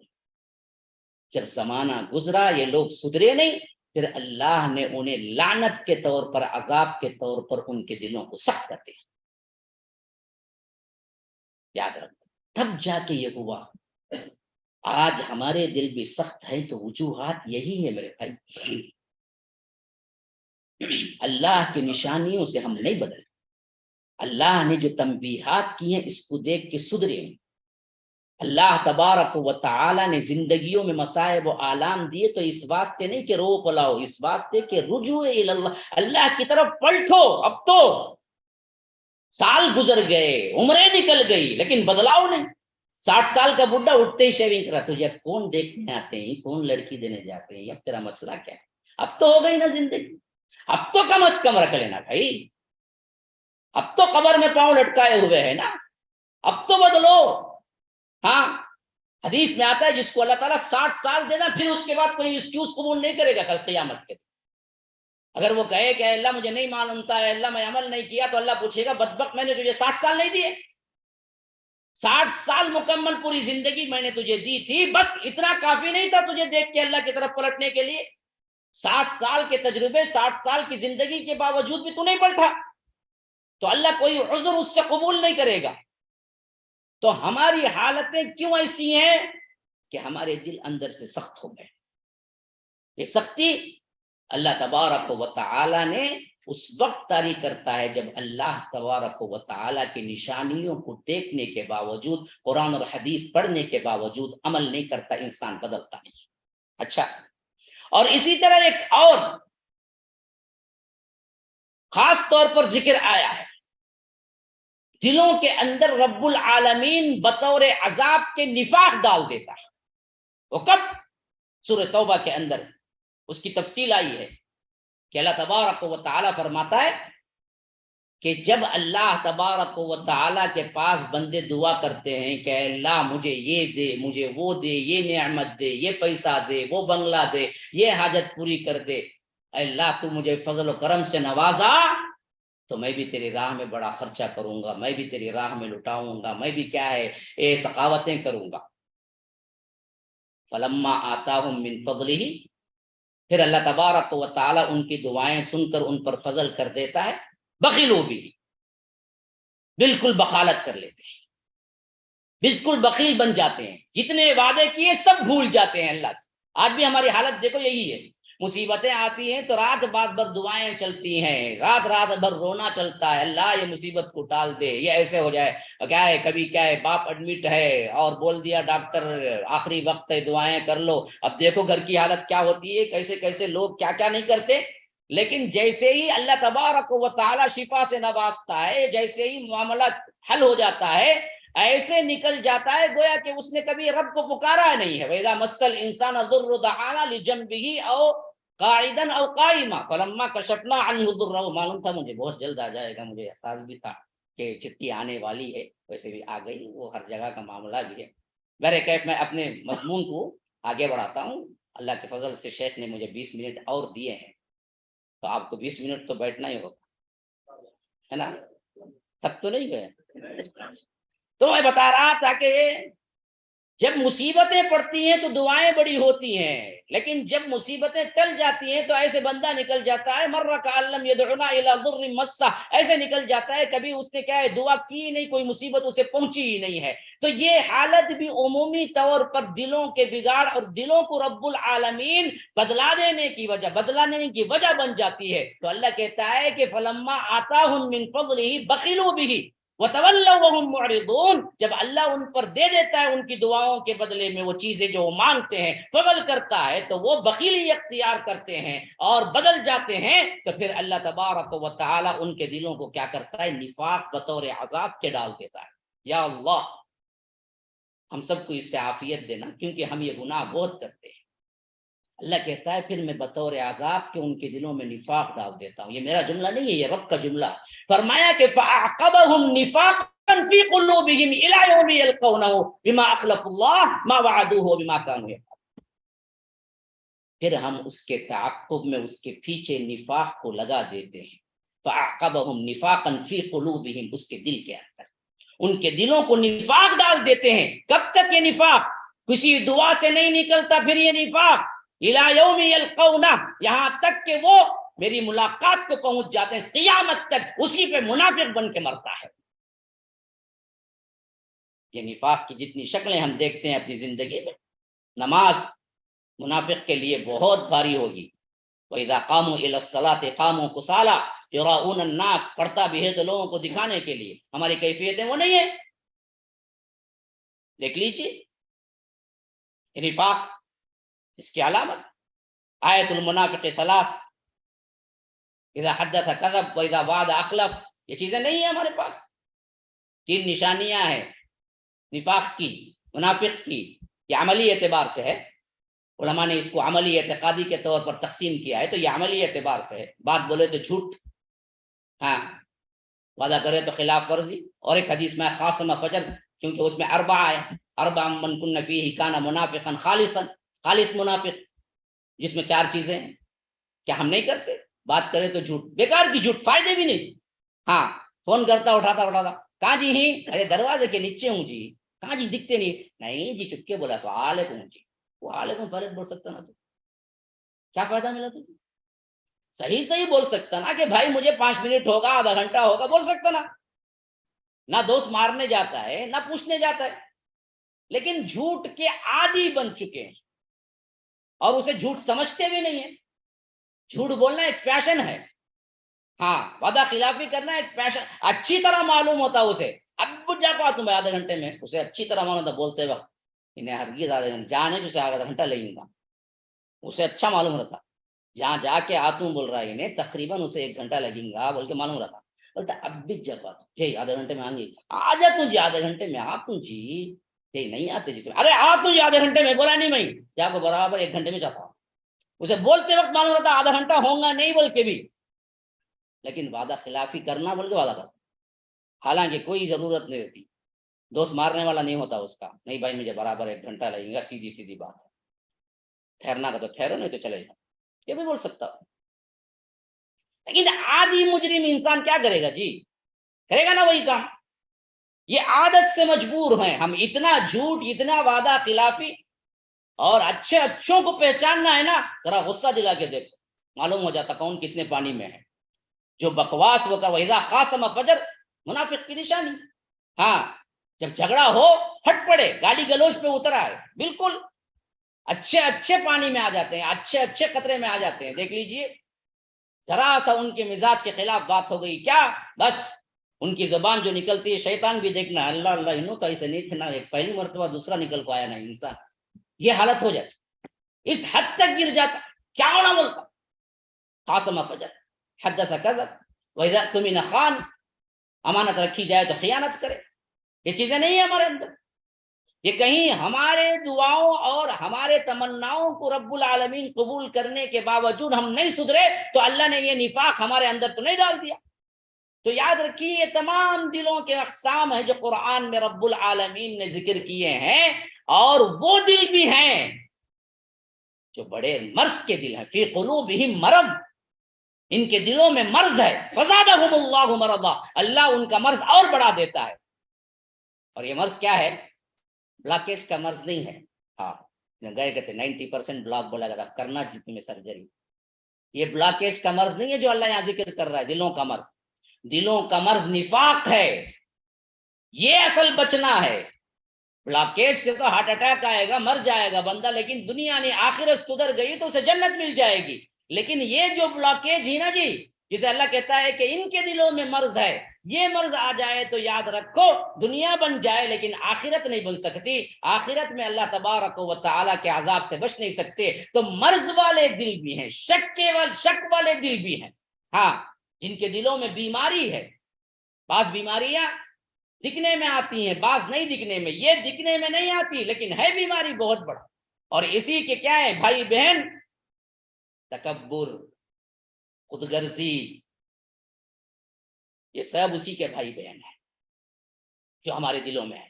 Speaker 2: جب زمانہ گزرا یہ لوگ سدھرے نہیں، پھر اللہ نے انہیں لعنت کے طور پر، عذاب کے طور پر ان کے دلوں کو سخت کر دیا. یاد رکھو تب جا کے یہ ہوا. آج ہمارے دل بھی سخت ہے تو وجوہات یہی ہے میرے بھائی. اللہ کی نشانیوں سے ہم نہیں بدلے. اللہ نے جو تنبیہات کی ہیں اس کو دیکھ کے سدھرے. اللہ تبارک و تعالی نے زندگیوں میں مصائب و آلام دیے تو اس واسطے نہیں کہ روک لاؤ، اس واسطے کہ رجوع اللہ، اللہ کی طرف پلٹو. اب تو سال گزر گئے، عمریں نکل گئی، لیکن بدلاؤ نہیں. 60 سال کا بڈھا اٹھتے ہی شیونگ کرا، تجھے کون دیکھنے آتے ہیں، کون لڑکی دینے جاتے ہیں، اب تیرا مسئلہ کیا ہے؟ اب تو ہو گئی نا زندگی، اب تو کم از کم رکھ لینا بھائی. اب تو قبر میں پاؤں لٹکائے ہوئے ہیں نا، اب تو بدلو. ہاں حدیث میں آتا ہے جس کو اللہ تعالیٰ 60 سال دینا پھر اس کے بعد کوئی ایکسکیوز قبول نہیں کرے گا کل قیامت کے. اگر وہ کہے کہ اللہ مجھے نہیں معلوم تھا، اللہ میں عمل نہیں کیا، تو اللہ پوچھے گا بدبخت میں نے تجھے 60 سال نہیں دیے؟ 60 سال مکمل پوری زندگی میں نے تجھے دی تھی، بس اتنا کافی نہیں تھا تجھے دیکھ کے اللہ کی طرف پلٹنے کے لیے؟ 60 سال کے تجربے، 60 سال کی زندگی کے باوجود بھی تو نہیں پلٹا، تو اللہ کوئی عذر اس سے قبول نہیں کرے گا. تو ہماری حالتیں کیوں ایسی ہیں کہ ہمارے دل اندر سے سخت ہو گئے. یہ سختی اللہ تبارک و تعالی نے اس وقت طاری کرتا ہے جب اللہ تبارک و تعالی کی نشانیوں کو دیکھنے کے باوجود، قرآن اور حدیث پڑھنے کے باوجود عمل نہیں کرتا، انسان بدلتا نہیں. اچھا، اور اسی طرح ایک اور خاص طور پر ذکر آیا ہے، دلوں کے اندر رب العالمین بطور عذاب کے نفاق ڈال دیتا ہے. وہ کب؟ سورہ توبہ کے اندر اس کی تفصیل آئی ہے کہ اللہ تبارک و تعالی فرماتا ہے کہ جب اللہ تبارک و تعالی کے پاس بندے دعا کرتے ہیں کہ اللہ مجھے یہ دے، مجھے وہ دے، یہ نعمت دے، یہ پیسہ دے، وہ بنگلہ دے، یہ حاجت پوری کر دے، اللہ تو مجھے فضل و کرم سے نوازا تو میں بھی تیری راہ میں بڑا خرچہ کروں گا، میں بھی تیری راہ میں لٹاؤں گا، میں بھی کیا ہے سخاوتیں کروں گا. فلما آتاہم من فضلہ، پھر اللہ تبارک و تعالی ان کی دعائیں سن کر ان پر فضل کر دیتا ہے. بخیلوا بھی، بالکل بخالت کر لیتے ہیں، بالکل بخیل بن جاتے ہیں، جتنے وعدے کیے سب بھول جاتے ہیں اللہ سے. آج بھی ہماری حالت دیکھو یہی ہے. مصیبتیں آتی ہیں تو رات رات بھر دعائیں چلتی ہیں، رات بھر رونا چلتا ہے، اللہ یہ مصیبت کو ٹال دے، یہ ایسے ہو جائے. کیا ہے کبھی کیا ہے باپ ایڈمٹ ہے اور بول دیا ڈاکٹر آخری وقت ہے دعائیں کر لو. اب دیکھو گھر کی حالت کیا ہوتی ہے، کیسے کیسے لوگ کیا کیا نہیں کرتے. لیکن جیسے ہی اللہ تبارک و تعالی شفا سے نوازتا ہے، جیسے ہی معاملہ حل ہو جاتا ہے، ایسے نکل جاتا ہے گویا کہ اس نے کبھی رب کو پکارا نہیں ہے. وَإِذَا مَسَّ الْإِنسَانَ الضُّرُّ دَعَانَا لِجَنبِهِ أَوْ قَاعِدًا أَوْ قَائِمًا فَلَمَّا كَشَفْنَا عَنْهُ ضُرَّهُ. معلوم تھا مجھے بہت جلد آ جائے گا، مجھے احساس بھی تھا کہ چٹھی آنے والی ہے، ویسے بھی آ گئی، وہ ہر جگہ کا معاملہ بھی ہے. بہرکیف میں اپنے مضمون کو آگے بڑھاتا ہوں. اللہ کے فضل سے شیخ نے مجھے 20 منٹ اور دیے ہیں، تو آپ کو 20 منٹ تو بیٹھنا ہی ہوگا، ہے نا؟ تھک تو نہیں گئے؟ تو میں بتا رہا تھا کہ جب مصیبتیں پڑتی ہیں تو دعائیں بڑی ہوتی ہیں، لیکن جب مصیبتیں ٹل جاتی ہیں تو ایسے بندہ نکل جاتا ہے مر کعلم یدعونا الی ضر مسہ، ایسے نکل جاتا ہے کبھی اس نے کیا ہے دعا کی نہیں، کوئی مصیبت اسے پہنچی ہی نہیں ہے. تو یہ حالت بھی عمومی طور پر دلوں کے بگاڑ اور دلوں کو رب العالمین بدلا دینے کی وجہ بن جاتی ہے. تو اللہ کہتا ہے کہ فلما آتاہم من فضلہ بخلوا بہ، وَتَوَلَّوْا وَهُمْ مُعْرِضُونَ، جب اللہ ان پر دے دیتا ہے ان کی دعاؤں کے بدلے میں وہ چیزیں جو وہ مانگتے ہیں، فضل کرتا ہے تو وہ بخیلی اختیار کرتے ہیں اور بدل جاتے ہیں، تو پھر اللہ تبارک و تعالی ان کے دلوں کو کیا کرتا ہے؟ نفاق بطور عذاب کے ڈال دیتا ہے۔ یا اللہ ہم سب کو اس سے عافیت دینا، کیونکہ ہم یہ گناہ بہت کرتے ہیں۔ اللہ کہتا ہے پھر میں بطور عذاب کے ان کے دلوں میں نفاق ڈال دیتا ہوں۔ یہ میرا جملہ نہیں ہے، یہ رب کا جملہ۔ فرمایا کہ فَأَعْقَبَهُمْ نِفَاقًا فِي قُلُوبِهِمْ إِلَى يَوْمِ يَلْقَوْنَهُ بِمَا أَخْلَفُوا اللَّهَ مَا وَعَدُوهُ وَبِمَا كَانُوا يَفْعَلُونَ۔ پھر ہم اس کے تعاقب میں اس کے پیچھے نفاق کو لگا دیتے ہیں۔ فَأَعْقَبَهُمْ نِفَاقًا فِي قُلُوبِهِمْ، اس کے دل کے اندر ان کے دلوں کو نفاق ڈال دیتے ہیں۔ کب تک یہ نفاق؟ کسی دعا سے نہیں نکلتا پھر یہ نفاق، الی یوم یلقونہ، یہاں تک کہ وہ میری ملاقات کو پہنچ جاتے ہیں، قیامت تک اسی پہ منافق بن کے مرتا ہے۔ یہ نفاق کی جتنی شکلیں ہم دیکھتے ہیں اپنی زندگی میں، نماز منافق کے لیے بہت بھاری ہوگی۔ وَإِذَا قَامُوا إِلَى الصَّلَاةِ قَامُوا كُسَالَىٰ يُرَاءُونَ النَّاسَ، پڑھتا بھی ہے تو لوگوں کو دکھانے کے لیے، ہماری کیفیتیں وہ نہیں ہے۔ دیکھ لیجیے نفاق، اس کی علامت آیت المنافق ثلاث، اذا حدث کذب واذا وعد اخلف، یہ چیزیں نہیں ہیں ہمارے پاس۔ 3 نشانیاں ہیں نفاق کی، منافق کی۔ یہ عملی اعتبار سے ہے، علماء نے اس کو عملی اعتقادی کے طور پر تقسیم کیا ہے، تو یہ عملی اعتبار سے ہے۔ بات بولے تو جھوٹ، ہاں وعدہ کرے تو خلاف ورزی، اور ایک حدیث میں خاصم فجر، کیونکہ اس میں 4 ہے، 4 من کن فیہ کان منافقا خالصا، خالص منافق، جس میں 4 چیزیں ہیں۔ کیا ہم نہیں کرتے؟ بات کرے تو جھوٹ، بیکار کی جھوٹ، فائدے بھی نہیں۔ ہاں فون کرتا اٹھاتا، کہاں جی ہی؟ ارے دروازے کے نیچے ہوں جی۔ کہاں جی؟ دکھتے نہیں جی، چپکے بولا سو علیکم جی۔ وہ علیکم پہلے بول سکتا نا، تو کیا فائدہ ملا تجھے؟ صحیح بول سکتا نا کہ بھائی مجھے 5 منٹ ہوگا، آدھا گھنٹہ ہوگا، بول سکتا نا۔ نہ دوست مارنے جاتا ہے نہ پوچھنے جاتا ہے، لیکن جھوٹ کے عادی بن چکے ہیں اور اسے جھوٹ سمجھتے بھی نہیں ہیں۔ جھوٹ بولنا ایک فیشن ہے، ہاں وعدہ خلافی کرنا ایک فیشن، اچھی طرح معلوم ہوتا اسے۔ اب جا کو تم آدھے گھنٹے میں، اسے اچھی طرح معلوم ہوتا بولتے وقت انہیں ہرگز آدھے گھنٹے جانے اسے آدھا گھنٹہ لگیں گا، اسے اچھا معلوم رہتا۔ جہاں جا کے آتوں بول رہا ہے انہیں تقریباً اسے 1 گھنٹہ لگیں گا بول کے معلوم رہتا۔ بولتا اب بھی جب جی آدھے گھنٹے میں آئیں گے، آ جا تم جی آدھے گھنٹے میں، آ تم جی نہیں آتے جی، ارے آ تم جی آدھے گھنٹے میں، بولا نہیں میں جا کو برابر 1 گھنٹے میں چاہتا ہوں۔ اسے بولتے وقت معلوم رہتا آدھا گھنٹہ ہوگا نہیں بول کے بھی، لیکن وعدہ خلافی کرنا بول کے وعدہ کرتا، حالانکہ کوئی ضرورت نہیں رہتی۔ دوست مارنے والا نہیں ہوتا اس کا، نہیں بھائی مجھے برابر 1 گھنٹہ لگے گا، سیدھی بات ہے، ٹھہرنا کا تو ٹھہرو نہیں تو چلے جاؤ، یہ بھی بول سکتا ہوں۔ لیکن عادی مجرم انسان کیا کرے گا جی؟ کرے گا نا وہی کام۔ یہ عادت سے مجبور ہیں ہم، اتنا جھوٹ، اتنا وعدہ خلافی، اور اچھوں کو پہچاننا ہے نا، ذرا غصہ دلا کے دیکھو، معلوم ہو جاتا کون کتنے پانی میں ہے۔ جو بکواس ہوتا وَإِذَا خَاصَمَ فَجَرَ، منافق کی نشانی۔ ہاں جب جھگڑا ہو ہٹ پڑے، گالی گلوچ پہ اتر آئے، بالکل اچھے پانی میں آ جاتے ہیں، اچھے قطرے میں آ جاتے ہیں۔ دیکھ لیجئے ذرا سا ان کے مزاج کے خلاف بات ہو گئی، کیا بس ان کی زبان جو نکلتی ہے، شیطان بھی دیکھنا اللہ اللہ انہوں تو ایسے نہیں تھے نا، ایک پہلی مرتبہ دوسرا نکل کو آیا نا انسان، یہ حالت ہو جاتی، اس حد تک گر جاتا، کیا ہونا بولتا قاسم فجر حدث کذب واذا اؤتمن خان، امانت رکھی جائے تو خیانت کرے۔ یہ چیزیں نہیں ہیں ہمارے اندر، یہ کہیں ہمارے دعاؤں اور ہمارے تمناؤں کو رب العالمین قبول کرنے کے باوجود ہم نہیں سدھرے تو اللہ نے یہ نفاق ہمارے اندر تو نہیں ڈال دیا۔ تو یاد رکھیے یہ تمام دلوں کے اقسام ہیں جو قرآن میں رب العالمین نے ذکر کیے ہیں، اور وہ دل بھی ہیں جو بڑے مرض کے دل ہیں، فی قلوبہم مرض، ان کے دلوں میں مرض ہے، فزادہم اللہ مرضا، اللہ ان کا مرض اور بڑھا دیتا ہے۔ اور یہ مرض کیا ہے؟ بلاکیج کا مرض نہیں ہے، ہاں گئے کہتے 90% بلاک بولا جاتا کرنا جتنے میں سرجری، یہ بلاکیج کا مرض نہیں ہے جو اللہ یہاں ذکر کر رہا ہے، دلوں کا مرض، دلوں کا مرض نفاق ہے، یہ اصل بچنا ہے۔ بلاکیج سے تو ہارٹ اٹیک آئے گا، مر جائے گا بندہ، لیکن دنیا نے آخرت سدھر گئی تو اسے جنت مل جائے گی۔ لیکن یہ جو بلاکیج ہی نا جی، جسے اللہ کہتا ہے کہ ان کے دلوں میں مرض ہے، یہ مرض آ جائے تو یاد رکھو دنیا بن جائے لیکن آخرت نہیں بن سکتی. آخرت میں اللہ تبارک و تعالیٰ کے عذاب سے بچ نہیں سکتے. تو مرض والے دل بھی ہیں, شک والے دل بھی ہیں. ہاں, جن کے دلوں میں بیماری ہے. بعض بیماریاں دکھنے میں آتی ہیں, بعض نہیں دکھنے میں. یہ دکھنے میں نہیں آتی لیکن ہے بیماری بہت بڑا. اور اسی کے کیا ہے بھائی بہن, تکبر, خود غرضی, یہ سب اسی کے بھائی بہن ہیں جو ہمارے دلوں میں ہے.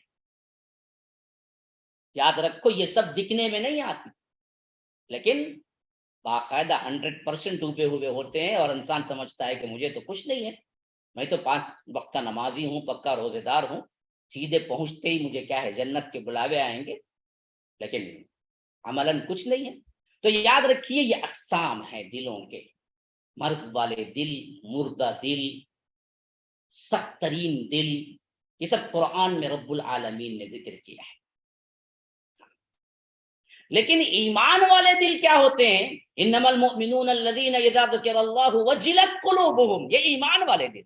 Speaker 2: یاد رکھو یہ سب دکھنے میں نہیں آتی لیکن باقاعدہ 100% ڈوبے ہوئے ہوتے ہیں. اور انسان سمجھتا ہے کہ مجھے تو کچھ نہیں ہے, میں تو 5 وقت کا نمازی ہوں, پکا روزے دار ہوں, سیدھے پہنچتے ہی مجھے کیا ہے جنت کے بلاوے آئیں گے. لیکن عملاً کچھ نہیں ہے. تو یاد رکھیے یہ اقسام ہیں دلوں کے. مرض والے دل, مردہ دل, سخت ترین دل, یہ سب قرآن میں رب العالمین نے ذکر کیا ہے. لیکن ایمان والے دل کیا ہوتے ہیں؟ انما المؤمنون الذین اذا ذکر اللہ وجلت قلوبہم, یہ ایمان والے دل.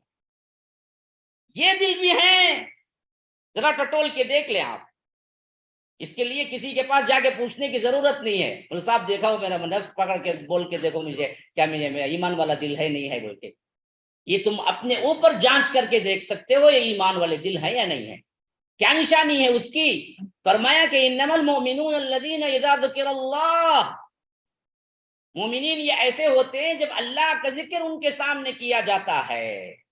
Speaker 2: یہ دل بھی ہیں, ذرا ٹٹول کے دیکھ لیں آپ. اس کے لیے کسی کے پاس جا کے پوچھنے کی ضرورت نہیں ہے. بولے صاحب دیکھا ہو میرا نفس پکڑ کے بول کے دیکھو مجھے کیا میرا ایمان والا دل ہے نہیں ہے بول کے. یہ تم اپنے اوپر جانچ کر کے دیکھ سکتے ہو یہ ایمان والے دل ہے یا نہیں ہے. کیا نشانی ہے اس کی؟ فرمایا کہ انما المؤمنون الذین اذا ذکر اللہ, مومنین یہ ایسے ہوتے ہیں جب اللہ کا ذکر ان کے سامنے کیا جاتا ہے.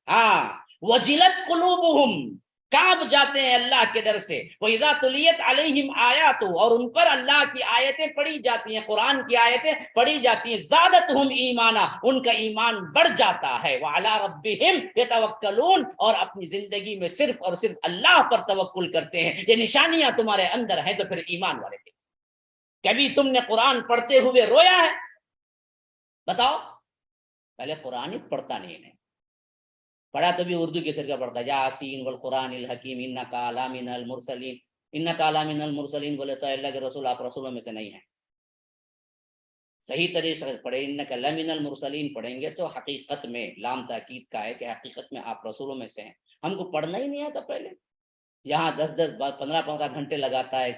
Speaker 2: ہاں, وجلت قلوبہم, کانپ جاتے ہیں اللہ کے ڈر سے. وَإِذَا تُلِيَتْ عَلَيْهِمْ آیَاتُ, اور ان پر اللہ کی آیتیں پڑھی جاتی ہیں, قرآن کی آیتیں پڑھی جاتی ہیں. زَادَتْهُمْ ایمانا, ان کا ایمان بڑھ جاتا ہے. وَعَلَىٰ رَبِّهِمْ يَتَوَكَّلُونَ, اور اپنی زندگی میں صرف اور صرف اللہ پر توکل کرتے ہیں. یہ نشانیاں تمہارے اندر ہیں تو پھر ایمان والے تھے. کبھی تم نے قرآن پڑھتے ہوئے رویا ہے؟ بتاؤ. پہلے قرآن ہی پڑھتا نہیں ہے, پڑھا تو بھی اردو کے سر کا پڑھتا ہے, یاسین والقرآن الحکیم انک لمن المرسلین. انک لمن المرسلین بولے تو اللہ کے رسول, آپ رسولوں میں سے نہیں ہیں. صحیح طریقے سے پڑھے, انک لمن المرسلین پڑھیں گے تو حقیقت میں لام تاکید کا ہے کہ حقیقت میں آپ رسولوں میں سے ہیں. ہم کو پڑھنا ہی نہیں آتا پہلے. یہاں 10 15 گھنٹے لگاتا ہے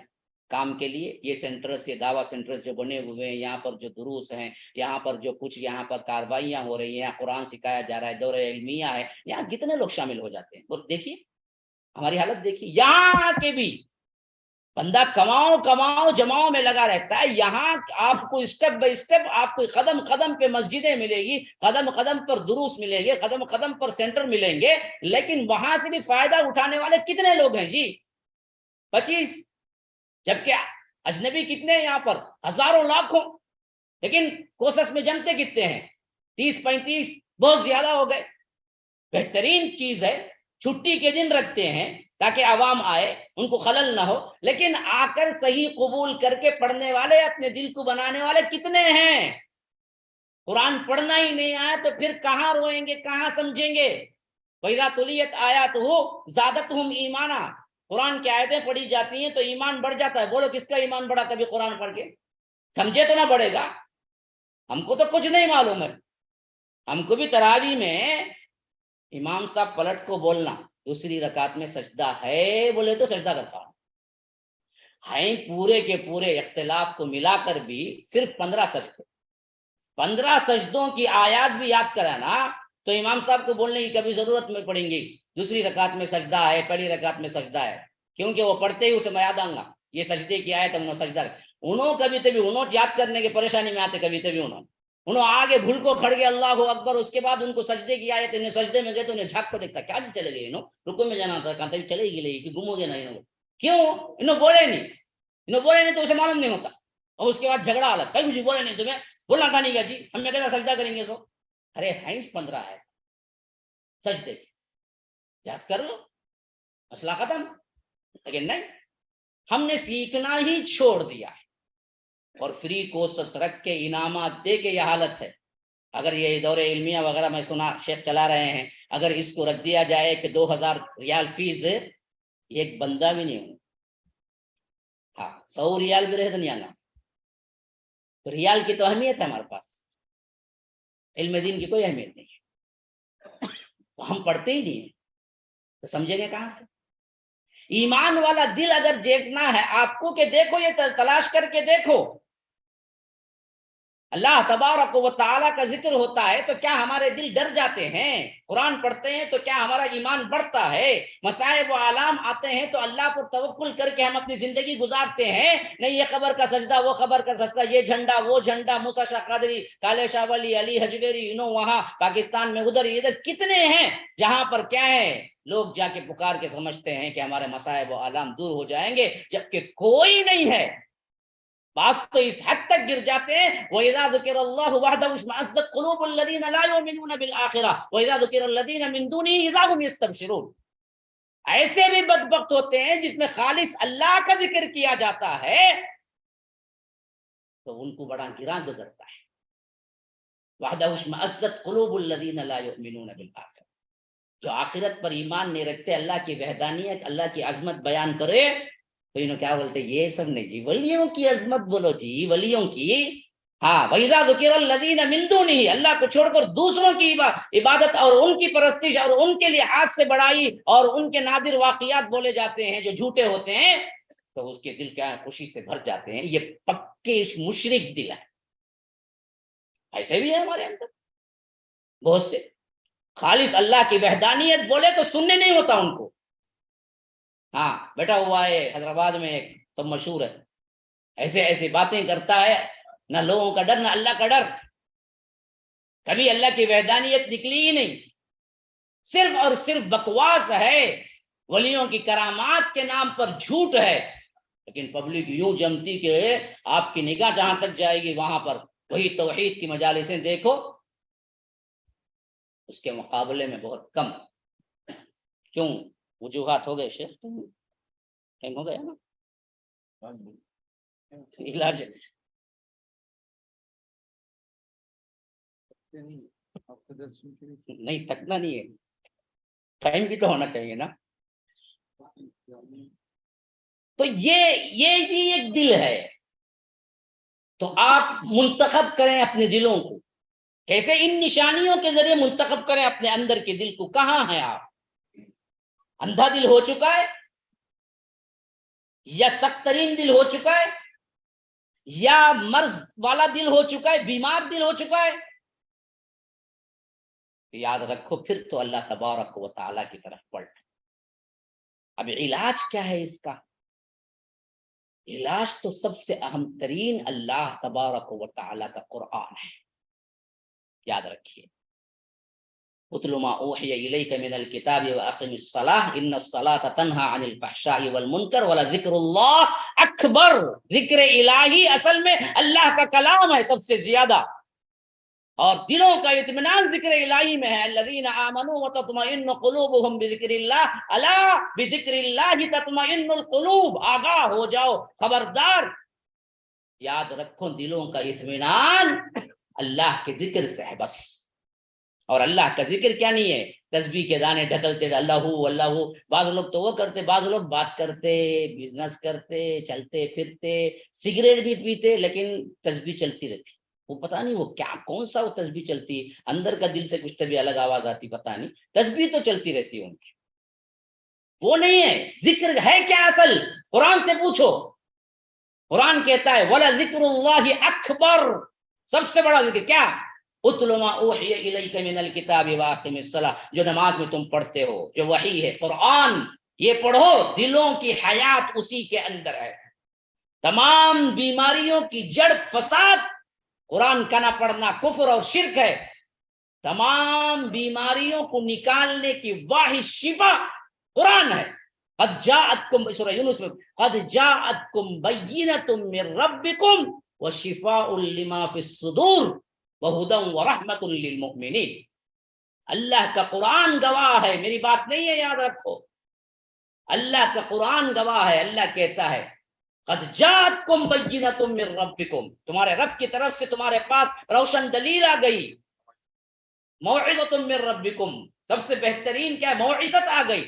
Speaker 2: کام کے لیے. یہ سینٹرز, یہ دعویٰ سینٹرز جو بنے ہوئے ہیں, یہاں پر جو دروس ہیں, یہاں پر جو کچھ یہاں پر کاروائیاں ہو رہی ہیں, یہاں قرآن سکھایا جا رہا ہے, دورہ علمیہ ہے, یہاں کتنے لوگ شامل ہو جاتے ہیں. اور دیکھیے ہماری حالت دیکھیے, یہاں آ کے بھی بندہ کماؤ جماؤ میں لگا رہتا ہے. یہاں آپ کو اسٹیپ بائی اسٹیپ, آپ کو قدم قدم پہ مسجدیں ملے گی, قدم قدم پر دروس ملیں گے, قدم قدم پر سینٹر ملیں گے, لیکن وہاں سے بھی فائدہ اٹھانے والے کتنے لوگ ہیں جی؟ 25. جبکہ اجنبی کتنے ہیں یہاں پر؟ ہزاروں لاکھوں. لیکن کوشش میں جمتے کتنے ہیں؟ 30 35, بہت زیادہ ہو گئے. بہترین چیز ہے, چھٹی کے دن رکھتے ہیں تاکہ عوام آئے, ان کو خلل نہ ہو. لیکن آ کر صحیح قبول کر کے پڑھنے والے, اپنے دل کو بنانے والے کتنے ہیں؟ قرآن پڑھنا ہی نہیں آیا تو پھر کہاں روئیں گے, کہاں سمجھیں گے؟ وَإِذَا تُلِيَتْ آيَاتُهُ زَادَتْهُمْ ایمانا, قرآن کی آیتیں پڑھی جاتی ہیں تو ایمان بڑھ جاتا ہے. بولو کس کا ایمان بڑھا کبھی قرآن پڑھ کے؟ سمجھے تو نہ بڑھے گا. ہم کو تو کچھ نہیں معلوم ہے. ہم کو بھی تراویح میں امام صاحب پلٹ کو بولنا دوسری رکعت میں سجدہ ہے بولے تو سجدہ کرتا ہوں. ہیں پورے کے پورے اختلاف کو ملا کر بھی صرف 15 سجدے, 15 سجدوں کی آیات بھی یاد کرانا تو امام صاحب کو بولنے کی کبھی ضرورت میں پڑیں گی دوسری رکعت میں سجدہ ہے, پہلی رکعت میں سجدہ ہے, کیونکہ وہ پڑھتے ہی اسے میں یاد آؤں گا یہ سجدے کی آیت انہوں سجدہ. انہوں کبھی تبھی انہوں یاد کرنے کے پریشانی میں آتے, کبھی تبھی انہوں آگے بھول کو کھڑ گئے اللہ اکبر, اس کے بعد ان کو سجدے کی آیت, انہیں سجدے میں گئے تو انہیں جھاک کو دیکھتا کیا جی چلے گئے, انہوں رکو میں جانا تھا, کہاں تبھی چلے گی لے گی, گم ہو گیا نا انہوں. کیوں؟ انہوں بولے نہیں تو اسے معلوم نہیں ہوتا. اور اس کے بعد جھگڑا الگ, کہیں جی بولے نہیں تمہیں بولنا تھا نہیں گا جی, ہم نے کہا سجدہ کریں گے. سو ارے ہیں 15 ہے سجدے یاد کر لو, مسئلہ ختم. لیکن نہیں, ہم نے سیکھنا ہی چھوڑ دیا ہے اور فری کورسز رکھ کے انعامات دے کے یہ حالت ہے. اگر یہ دور علمیہ وغیرہ میں سنا شیخ چلا رہے ہیں, اگر اس کو رکھ دیا جائے کہ 2000 ریال فیس, ایک بندہ بھی نہیں ہوں, ہاں 100 ریال بھی رہے تو نہیں آنا. تو ریال کی تو اہمیت ہے ہمارے پاس, علم دین کی کوئی اہمیت نہیں ہے. تو ہم پڑھتے ہی نہیں ہیں. تو سمجھیں گے کہاں سے؟ ایمان والا دل اگر دیکھنا ہے آپ کو کہ دیکھو یہ تلاش کر کے دیکھو، اللہ تبارک و تعالیٰ کا ذکر ہوتا ہے تو کیا ہمارے دل ڈر جاتے ہیں؟ قرآن پڑھتے ہیں تو کیا ہمارا ایمان بڑھتا ہے؟ مصائب و آلام آتے ہیں تو اللہ پر توکل کر کے ہم اپنی زندگی گزارتے ہیں؟ نہیں یہ خبر کا سجدہ، وہ خبر کا سجدہ، یہ جھنڈا وہ جھنڈا، موسیٰ شاہ قادری، کالے شاہ ولی، علی حجویری، وہاں پاکستان میں ادھر ادھر کتنے ہیں جہاں پر کیا ہے لوگ جا کے پکار کے سمجھتے ہیں کہ ہمارے مصائب و آلام دور ہو جائیں گے، جبکہ کوئی نہیں ہے۔ بعض تو اس حد تک گر جاتے ہیں وَإِذَا ذُكِرَ اللَّهُ وَحْدَهُ اشْمَأَزَّتْ قُلُوبُ الَّذِينَ لَا يُؤْمِنُونَ بِالْآخِرَةِ وَإِذَا ذُكِرَ الَّذِينَ مِن دُونِهِ إِذَا هُمْ يَسْتَبْشِرُونَ۔ ایسے بھی بدبخت ہوتے ہیں جس میں خالص اللہ کا ذکر کیا جاتا ہے تو ان کو بڑا گراں گزرتا ہے۔ وَحْدَهُ اشْمَأَزَّتْ قُلُوبُ الَّذِينَ لَا يُؤْمِنُونَ بِالْآخِرَةِ، جو آخرت پر ایمان نہیں رکھتے، اللہ کی وحدانیت، اللہ کی عظمت بیان کرے تو انہوں کیا بولتے یہ سب نہیں جی، ولیوں کی عظمت بولو جی، ولیوں کی۔ ہاں وَإِذَا ذُكِرَ الَّذِينَ مِن دُونِهِ، اللہ کو چھوڑ کر دوسروں کی عبادت اور ان کی پرستش اور ان کے لحاظ سے بڑائی اور ان کے نادر واقعات بولے جاتے ہیں جو جھوٹے ہوتے ہیں تو اس کے دل کیا ہے خوشی سے بھر جاتے ہیں۔ یہ پکے مشرک دل ہے، ایسے بھی ہے ہمارے اندر بہت سے، خالص اللہ کی وحدانیت بولے تو سننے نہیں ہوتا ان کو۔ ہاں بیٹھا ہوا ہے حیدرآباد میں ایک سب مشہور ہے، ایسے ایسے باتیں کرتا ہے، نہ لوگوں کا ڈر نہ اللہ کا ڈر، کبھی اللہ کی وحدانیت نکلی ہی نہیں، صرف اور صرف بکواس ہے، ولیوں کی کرامات کے نام پر جھوٹ ہے، لیکن پبلک یوں جمتی کہ آپ کی نگاہ جہاں تک جائے گی وہاں پر وہی توحید کی مجالسیں دیکھو، اس کے مقابلے میں بہت کم۔ کیوں؟ وجوہات ہو گئے شیخ، ٹائم ہو گیا نا، علاج نہیں تھکنا نہیں ہے، ٹائم بھی تو ہونا چاہیے نا۔ تو یہ بھی ایک دل ہے، تو آپ منتخب کریں اپنے دلوں کو، کیسے ان نشانیوں کے ذریعے منتخب کریں اپنے اندر کے دل کو۔ کہاں ہیں آپ؟ اندھا دل ہو چکا ہے یا سخت ترین دل ہو چکا ہے یا مرض والا دل ہو چکا ہے، بیمار دل ہو چکا ہے؟ یاد رکھو پھر تو اللہ تبارک و تعالیٰ کی طرف پلٹ۔ اب علاج کیا ہے اس کا؟ علاج تو سب سے اہم ترین اللہ تبارک و تعالیٰ کا قرآن ہے، یاد رکھیے۔ اتل ما اوحی الیک من الکتاب واقم الصلاۃ ان الصلاۃ تنہی عن الفحشاء والمنکر ولذکر اللہ اکبر۔ ذکر الہی اصل میں اللہ کا کلام ہے سب سے زیادہ، اور دلوں کا اطمینان ذکر الہی میں ہے۔ الذین آمنوا وتطمئن قلوبهم بذکر اللہ، الا بذکر اللہ تطمئن القلوب۔ آگاہ ہو جاؤ، خبردار، یاد رکھو دلوں کا اطمینان اللہ کے ذکر سے ہے بس۔ اور اللہ کا ذکر کیا نہیں ہے تسبیح کے دانے ڈھکلتے اللہ اللہ، بعض لوگ تو وہ کرتے، بعض لوگ بات کرتے، بزنس کرتے، چلتے پھرتے، سگریٹ بھی پیتے، لیکن تسبیح چلتی رہتی، وہ پتہ نہیں وہ کیا کون سا وہ تسبیح چلتی ہے، اندر کا دل سے کچھ طبی الگ آواز آتی، پتہ نہیں، تسبیح تو چلتی رہتی ہے ان کی، وہ نہیں ہے۔ ذکر ہے کیا اصل؟ قرآن سے پوچھو، قرآن کہتا ہے وَلَذِكْرُ اللَّهِ اکبر، سب سے بڑا ذکر کیا؟ اتل ما اوحی الیک من الکتاب واقم الصلاۃ، جو نماز میں تم پڑھتے ہو، جو وحی ہے قرآن، یہ پڑھو، دلوں کی حیات اسی کے اندر ہے۔ تمام بیماریوں کی جڑ فساد، قرآن کا نہ پڑھنا کفر اور شرک ہے۔ تمام بیماریوں کو نکالنے کی واحد شفا قرآن ہے۔ قد جاءتکم، سورہ یونس میں، قد جاءتکم بینۃ من ربکم وشفاء لما فی الصدور وَهُدًى وَرَحْمَةٌ لِّلْمُؤْمِنِينَ۔ اللہ کا قرآن گواہ ہے، میری بات نہیں ہے، یاد رکھو، اللہ کا قرآن گواہ ہے۔ اللہ کہتا ہے قد جاءتکم بینۃ من ربکم، تمہارے رب کی طرف سے تمہارے پاس روشن دلیل آ گئی، موعظۃ من ربکم، سب سے بہترین کیا موعظت آ گئی۔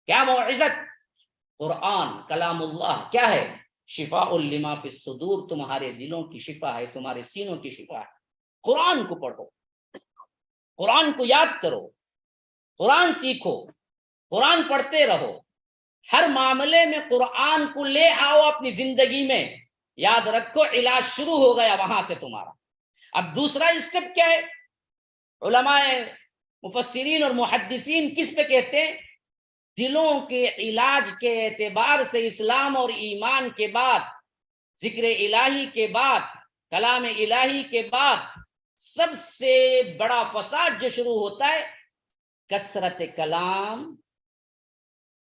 Speaker 2: کیا موعظت؟ قرآن کلام اللہ کیا ہے؟ شفاء لما فی الصدور، تمہارے دلوں کی شفا ہے، تمہارے سینوں کی شفا ہے۔ قرآن کو پڑھو، قرآن کو یاد کرو، قرآن سیکھو، قرآن پڑھتے رہو, ہر معاملے میں قرآن کو لے آؤ اپنی زندگی میں. یاد رکھو علاج شروع ہو گیا وہاں سے تمہارا. اب دوسرا اسٹیپ کیا ہے؟ علماء مفسرین اور محدثین کس پہ کہتے ہیں؟ دلوں کے علاج کے اعتبار سے اسلام اور ایمان کے بعد, ذکر الہی کے بعد, کلام الہی کے بعد سب سے بڑا فساد جو شروع ہوتا ہے کثرت کلام,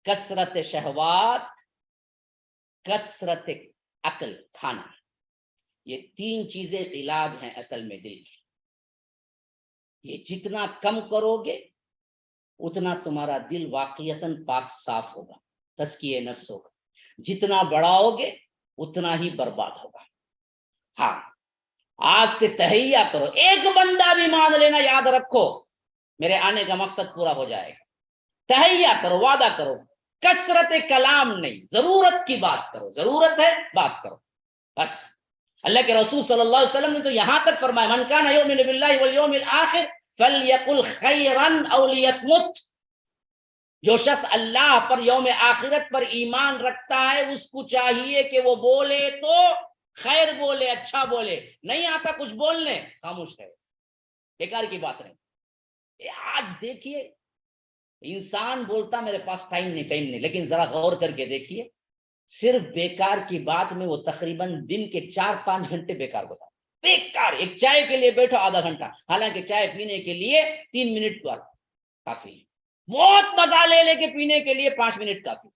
Speaker 2: کثرت شہوات, کثرت عقل کھانا. یہ تین چیزیں علاج ہیں اصل میں دل کی. یہ جتنا کم کرو گے اتنا تمہارا دل واقعتاً پاک صاف ہوگا, تزکیہ نفس ہوگا. جتنا بڑھاؤ گے اتنا ہی برباد ہوگا. ہاں, آج سے تہیہ کرو, ایک بندہ بھی مان لینا, یاد رکھو میرے آنے کا مقصد پورا ہو جائے گا. تہیہ کرو, وعدہ کرو, کثرت کلام نہیں, ضرورت کی بات کرو, ضرورت ہے بات کرو بس. اللہ کے رسول صلی اللہ علیہ وسلم نے تو یہاں تک فرمایا من کان یؤمن باللہ والیوم الآخر فلیقل خیرا او لیصمت. جو شخص اللہ پر, یوم آخرت پر ایمان رکھتا ہے اس کو چاہیے کہ وہ بولے تو خیر بولے, اچھا بولے. نہیں آتا کچھ بولنے, خاموش رہے, بیکار کی بات نہیں. آج دیکھیے انسان بولتا میرے پاس ٹائم نہیں, لیکن ذرا غور کر کے دیکھیے صرف بیکار کی بات میں وہ تقریباً دن کے 4-5 گھنٹے بیکار بتا. بیکار, ایک چائے کے لیے بیٹھو آدھا گھنٹہ, حالانکہ چائے پینے کے لیے 3 منٹ پر کافی ہے. بہت مزہ لے لے کے پینے کے لیے 5 منٹ کافی,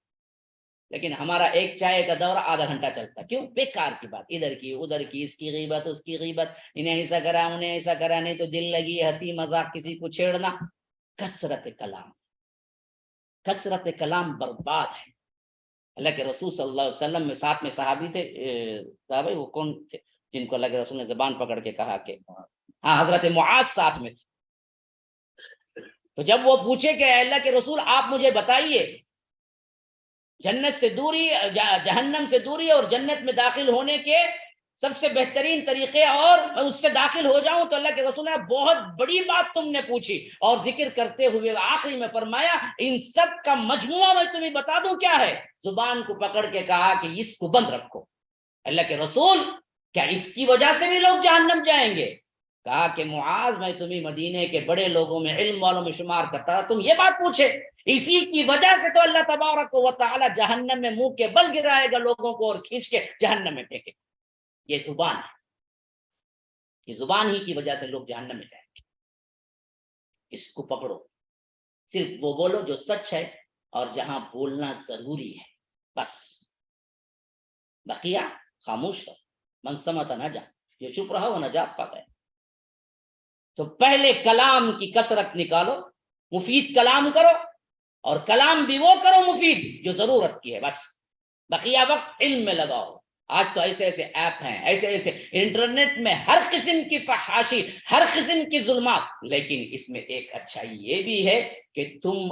Speaker 2: لیکن ہمارا ایک چائے کا دورہ آدھا گھنٹہ چلتا. کیوں؟ بیکار کی بات, ادھر کی ادھر کی, اس کی غیبت اس کی غیبت, انہیں ایسا کرا انہیں ایسا کرا, نہیں تو دل لگی ہنسی مذاق, کسی کو چھیڑنا. کثرت کلام, کثرت کلام برباد ہے. اللہ کے رسول صلی اللہ علیہ وسلم میں ساتھ میں صحابی تھے, صحابہ وہ کون تھے جن کو اللہ کے رسول نے زبان پکڑ کے کہا کہ ہاں, حضرت معاذ ساتھ میں تھے. تو جب وہ پوچھے کہ اے اللہ کے رسول آپ مجھے بتائیے جنت سے دوری, جہنم سے دوری اور جنت میں داخل ہونے کے سب سے بہترین طریقے, اور میں اس سے داخل ہو جاؤں. تو اللہ کے رسول نے بہت بڑی بات تم نے پوچھی, اور ذکر کرتے ہوئے آخری میں فرمایا ان سب کا مجموعہ میں تمہیں بتا دوں کیا ہے. زبان کو پکڑ کے کہا کہ اس کو بند رکھو. اللہ کے رسول کیا اس کی وجہ سے بھی لوگ جہنم جائیں گے؟ کہا کہ معاذ میں تمہیں مدینے کے بڑے لوگوں میں, علم والوں میں شمار کرتا, تم یہ بات پوچھے. اسی کی وجہ سے تو اللہ تبارک و تعالی جہنم میں منہ کے بل گرائے گا لوگوں کو اور کھینچ کے جہنم میں پھینکے. یہ زبان ہے, یہ زبان ہی کی وجہ سے لوگ جہنم میں جائیں گے. اس کو پکڑو, صرف وہ بولو جو سچ ہے اور جہاں بولنا ضروری ہے, بس. بقیہ خاموش رہو. من سمت نجا, جو چپ رہا وہ نجات پاتا ہے. تو پہلے کلام کی کثرت نکالو, مفید کلام کرو, اور کلام بھی وہ کرو مفید جو ضرورت کی ہے بس. بقیہ وقت علم میں لگاؤ. آج تو ایسے ایسے ایپ ہیں, ایسے ایسے انٹرنیٹ میں ہر قسم کی فحاشی, ہر قسم کی ظلمات, لیکن اس میں ایک اچھائی یہ بھی ہے کہ تم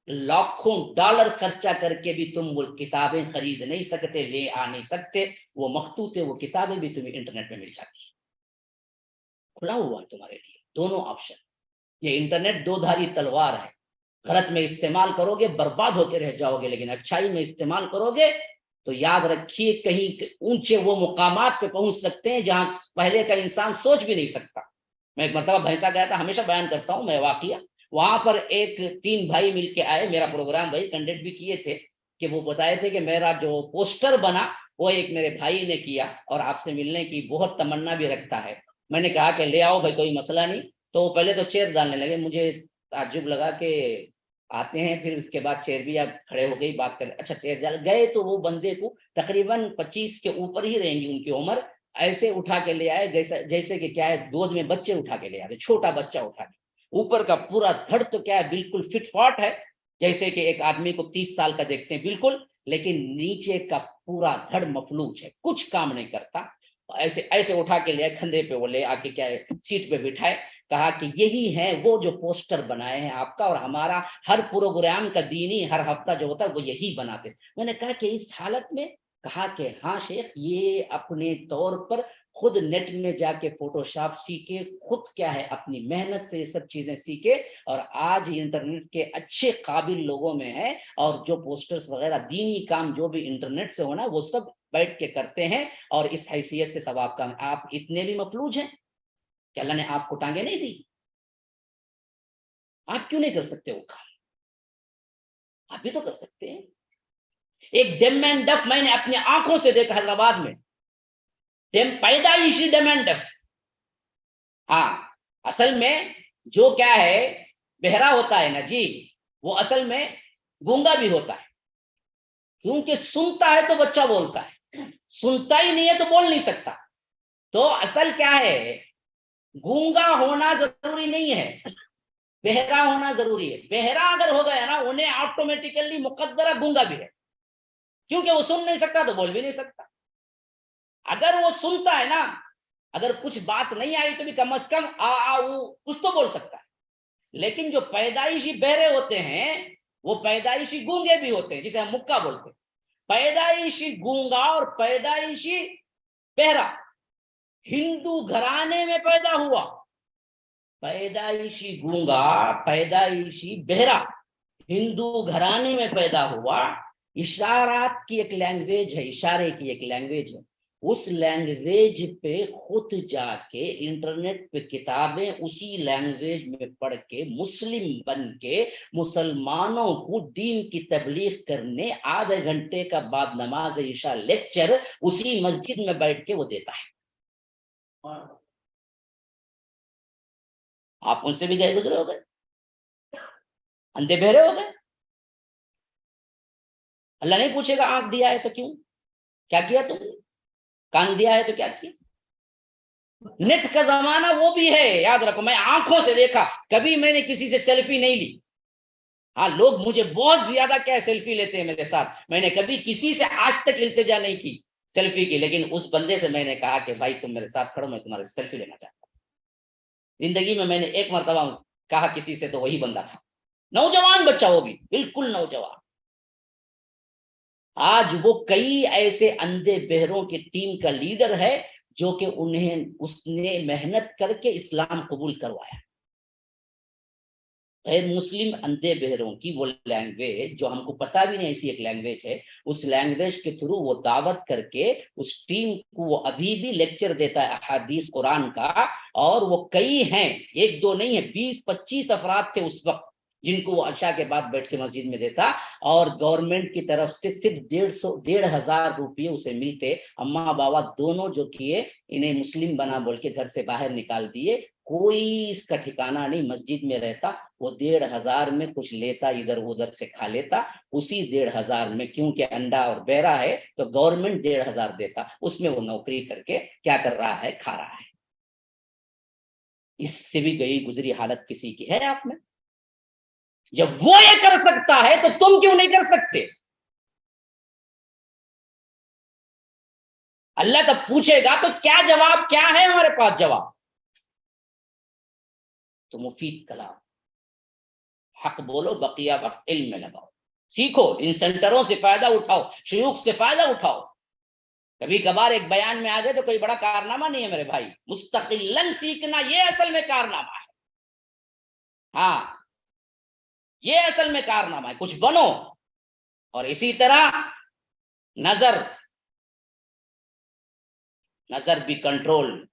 Speaker 2: لاکھوں ڈالر خرچہ کر کے بھی تم وہ کتابیں خرید نہیں سکتے, لے آ نہیں سکتے. وہ مخطوط ہے, وہ کتابیں بھی تمہیں انٹرنیٹ میں مل جاتی ہیں. کھلا ہوا ہے تمہارے لیے دونوں آپشن. یہ انٹرنیٹ دو دھاری تلوار ہے. غلط میں استعمال کرو گے برباد ہو کے رہ جاؤ گے, لیکن اچھائی میں استعمال کرو گے تو یاد رکھیے کہیں اونچے وہ مقامات پہ پہنچ سکتے ہیں جہاں پہلے کا انسان سوچ بھی نہیں سکتا. میں ایک مرتبہ بھینسا گیا تھا, ہمیشہ بیان کرتا ہوں میں واقعہ. وہاں پر 3 بھائی مل کے آئے, میرا پروگرام بھائی کنڈکٹ بھی کیے تھے, کہ وہ بتائے تھے کہ میرا جو پوسٹر بنا وہ ایک میرے بھائی نے کیا اور آپ سے ملنے کی بہت تمنا بھی رکھتا ہے. میں نے کہا کہ لے آؤ بھائی, کوئی مسئلہ نہیں. تو وہ پہلے تو چیئر ڈالنے لگے, مجھے تعجب لگا کہ آتے ہیں, پھر اس کے بعد چیئر بھی آپ کھڑے ہو گئی بات کر, اچھا چیئر ڈال گئے. تو وہ بندے کو تقریباً 25 کے اوپر ہی رہیں گی ان کی عمر, ایسے اٹھا کے لے آئے جیسے کہ کیا ہے گود میں بچے اٹھا کے لے آتے, چھوٹا بچہ اٹھا کے. اوپر کا پورا دھڑ تو کیا ہے بالکل فٹ فاٹ ہے, جیسے کہ ایک آدمی کو 30 سال کا دیکھتے ہیں بالکل, لیکن نیچے کا پورا دھڑ مفلوج ہے, کچھ کام نہیں کرتا. ایسے ایسے اٹھا کے لے آئے, کندھے پہ وہ لے آ کے کیا ہے سیٹ پہ بٹھائے. کہا کہ یہی ہے وہ جو پوسٹر بنائے ہیں آپ کا, اور ہمارا ہر پروگرام کا دینی ہر ہفتہ جو ہوتا ہے وہ یہی بناتے. میں نے کہا کہ اس حالت میں, کہا کہ ہاں شیخ یہ اپنے طور پر خود نیٹ میں جا کے فوٹوشاپ سیکھے، خود کیا ہے اپنی محنت سے یہ سب چیزیں سیکھے، اور آج انٹرنیٹ کے اچھے قابل لوگوں میں ہے، اور جو پوسٹرز وغیرہ دینی کام جو بھی انٹرنیٹ سے ہونا وہ سب بیٹھ کے کرتے ہیں، اور اس حیثیت سے ثواب کا آپ اتنے بھی مفلوج ہیں کہ اللہ نے آپ کو ٹانگیں نہیں دی؟ آپ کیوں نہیں کر سکتے وہ کام؟ آپ بھی تو کر سکتے ہیں۔ ایک ڈیم اینڈ ڈف میں نے اپنی آنکھوں سے دیکھا حیدرآباد میں، پیدائشی ڈیم اینڈ ڈف۔ ہاں، اصل میں جو کیا ہے بہرا ہوتا ہے نا جی، وہ اصل میں گونگا بھی ہوتا ہے، کیونکہ سنتا ہے تو بچہ بولتا ہے، سنتا ہی نہیں ہے تو بول نہیں سکتا۔ تو اصل کیا ہے، گونگا ہونا ضروری نہیں ہے، بہرا ہونا ضروری ہے۔ بہرا اگر ہو گیا نا انہیں آٹومیٹیکلی مقدرہ گونگا بھی ہے، کیونکہ وہ سن نہیں سکتا تو بول بھی نہیں سکتا۔ اگر وہ سنتا ہے نا، اگر کچھ بات نہیں آئی تو بھی کم از کم کچھ تو بول سکتا ہے۔ لیکن جو پیدائشی بہرے ہوتے ہیں وہ پیدائشی گونگے بھی ہوتے ہیں، جسے ہم مکہ بولتے ہیں۔ پیدائشی گونگا اور پیدائشی بہرا ہندو گھرانے میں پیدا ہوا، پیدائشی گونگا پیدائشی بہرا ہندو گھرانے میں پیدا ہوا۔ اشارات کی ایک لینگویج ہے، اشارے کی ایک لینگویج ہے، اس لینگویج پہ خود جا کے انٹرنیٹ پہ کتابیں اسی لینگویج میں پڑھ کے مسلم بن کے مسلمانوں کو دین کی تبلیغ کرنے آدھے گھنٹے کا بعد نماز عشاء لیکچر اسی مسجد میں بیٹھ کے وہ دیتا ہے۔ آپ ان سے بھی گئے گزرے ہو گئے، اندھے بہرے ہو گئے۔ اللہ نہیں پوچھے گا آنکھ دیا ہے تو کیوں، کیا کیا تم نے، کان دیا ہے تو کیا کیا۔ نیٹ کا زمانہ وہ بھی ہے، یاد رکھو، میں آنکھوں سے دیکھا، کبھی میں نے کسی سے سیلفی نہیں لی۔ ہاں، لوگ مجھے بہت زیادہ کیا سیلفی لیتے ہیں میرے ساتھ، میں نے کبھی کسی سے آج تک التجا نہیں کی سیلفی کی، لیکن اس بندے سے میں نے کہا کہ بھائی تم میرے ساتھ کھڑو، میں تمہارے سیلفی لینا چاہتا ہوں۔ زندگی میں نے ایک مرتبہ کہا کسی سے تو وہی بندہ تھا، نوجوان بچہ، وہ بھی بالکل نوجوان۔ آج وہ کئی ایسے اندھے بہروں کی ٹیم کا لیڈر ہے جو کہ اس نے محنت کر کے اسلام قبول کروایا۔ غیر مسلم اندھے بہروں کی وہ لینگویج جو ہم کو پتا بھی نہیں ایسی ایک لینگویج ہے، اس لینگویج کے تھرو وہ دعوت کر کے اس ٹیم کو وہ ابھی بھی لیکچر دیتا ہے احادیث قرآن کا، اور وہ کئی ہیں، ایک دو نہیں ہے، 20-25 افراد تھے اس وقت جن کو وہ عشاء کے بعد بیٹھ کے مسجد میں دیتا، اور گورنمنٹ کی طرف سے صرف 1,500 روپئے اسے ملتے۔ اماں بابا دونوں جو کیے، انہیں مسلم بنا بول کے گھر سے باہر نکال دیے، کوئی اس کا ٹھکانہ نہیں، مسجد میں رہتا، وہ 1,500 میں کچھ لیتا، ادھر ادھر سے کھا لیتا، اسی 1,500 میں، کیونکہ انڈا اور بیرا ہے تو گورنمنٹ 1,500 دیتا، اس میں وہ نوکری کر کے کیا کر رہا ہے، کھا رہا ہے۔ اس سے بھی گئی گزری حالت کسی کی ہے آپ میں؟ جب وہ یہ کر سکتا ہے تو تم کیوں نہیں کر سکتے؟ اللہ تب پوچھے گا تو کیا جواب، کیا ہے ہمارے پاس جواب؟ تو مفید کلام، حق بولو، بقیہ وقت علم میں لگاؤ، سیکھو، ان سینٹروں سے فائدہ اٹھاؤ، شیوخ سے فائدہ اٹھاؤ۔ کبھی کبھار ایک بیان میں آ گئے تو کوئی بڑا کارنامہ نہیں ہے میرے بھائی، مستقلاً سیکھنا یہ اصل میں کارنامہ ہے۔ ہاں، یہ اصل میں کارنامہ ہے، کچھ بنو۔ اور اسی طرح نظر بھی کنٹرول،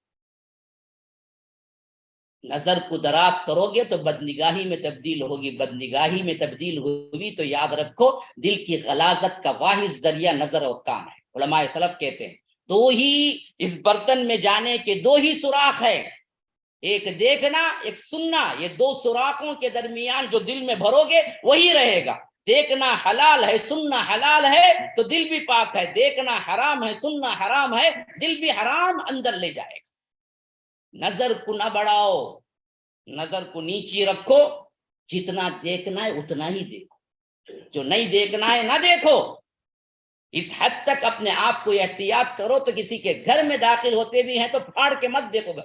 Speaker 2: نظر کو دراز کرو گے تو بدنگاہی میں تبدیل ہوگی، بدنگاہی میں تبدیل ہوگی تو یاد رکھو دل کی غلاظت کا واحد ذریعہ نظر اور کان ہے۔ علماء سلف کہتے ہیں دو ہی اس برتن میں جانے کے دو ہی سوراخ ہے، ایک دیکھنا، ایک سننا، یہ دو سوراخوں کے درمیان جو دل میں بھرو گے وہی رہے گا۔ دیکھنا حلال ہے، سننا حلال ہے تو دل بھی پاک ہے، دیکھنا حرام ہے، سننا حرام ہے، دل بھی حرام اندر لے جائے گا۔ نظر کو نہ بڑھاؤ، نظر کو نیچی رکھو، جتنا دیکھنا ہے اتنا ہی دیکھو، جو نہیں دیکھنا ہے نہ دیکھو۔ اس حد تک اپنے آپ کو احتیاط کرو تو کسی کے گھر میں داخل ہوتے بھی ہیں تو پھاڑ کے مت دیکھو گا۔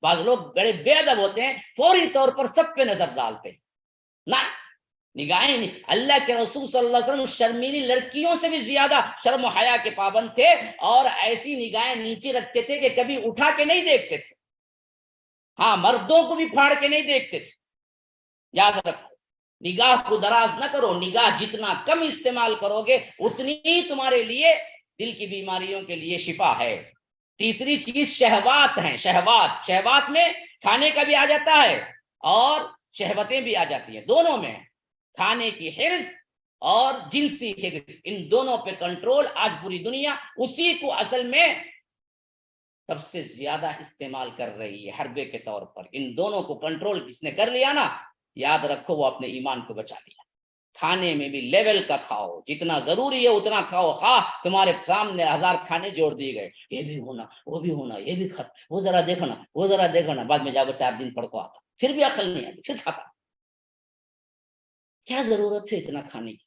Speaker 2: بعض لوگ بڑے بے ادب ہوتے ہیں، فوری طور پر سب پہ نظر ڈالتے ہیں، نہ، نگاہیں نہیں. اللہ کے رسول صلی اللہ علیہ وسلم شرمیلی لڑکیوں سے بھی زیادہ شرم و حیا کے پابند تھے اور ایسی نگاہیں نیچے رکھتے تھے کہ کبھی اٹھا کے نہیں دیکھتے تھے. ہاں مردوں کو بھی پھاڑ کے نہیں دیکھتے تھے. یاد رکھو نگاہ کو دراز نہ کرو. نگاہ جتنا کم استعمال کرو گے اتنی ہی تمہارے لیے دل کی بیماریوں کے لیے شفا ہے. تیسری چیز شہوات ہیں. شہوات میں کھانے کا بھی آ جاتا ہے اور شہوتیں بھی آ جاتی ہیں. دونوں میں کھانے کی حرص اور جنسی حرص, ان دونوں پہ کنٹرول آج پوری دنیا اسی کو اصل میں سب سے زیادہ استعمال کر رہی ہے حربے کے طور پر. ان دونوں کو کنٹرول کس نے کر لیا نا, یاد رکھو وہ اپنے ایمان کو بچا لیا. کھانے میں بھی لیول کا کھاؤ, جتنا ضروری ہے اتنا کھاؤ. تمہارے سامنے 1000 کھانے جوڑ دیے گئے, یہ بھی ہونا وہ بھی ہونا, یہ بھی کھاتا, وہ ذرا دیکھنا وہ ذرا دیکھنا, بعد میں جا 4 دن پڑ کو آتا, پھر بھی عقل نہیں آتی, پھر کھاتا. کیا ضرورت ہے اتنا کھانے کی؟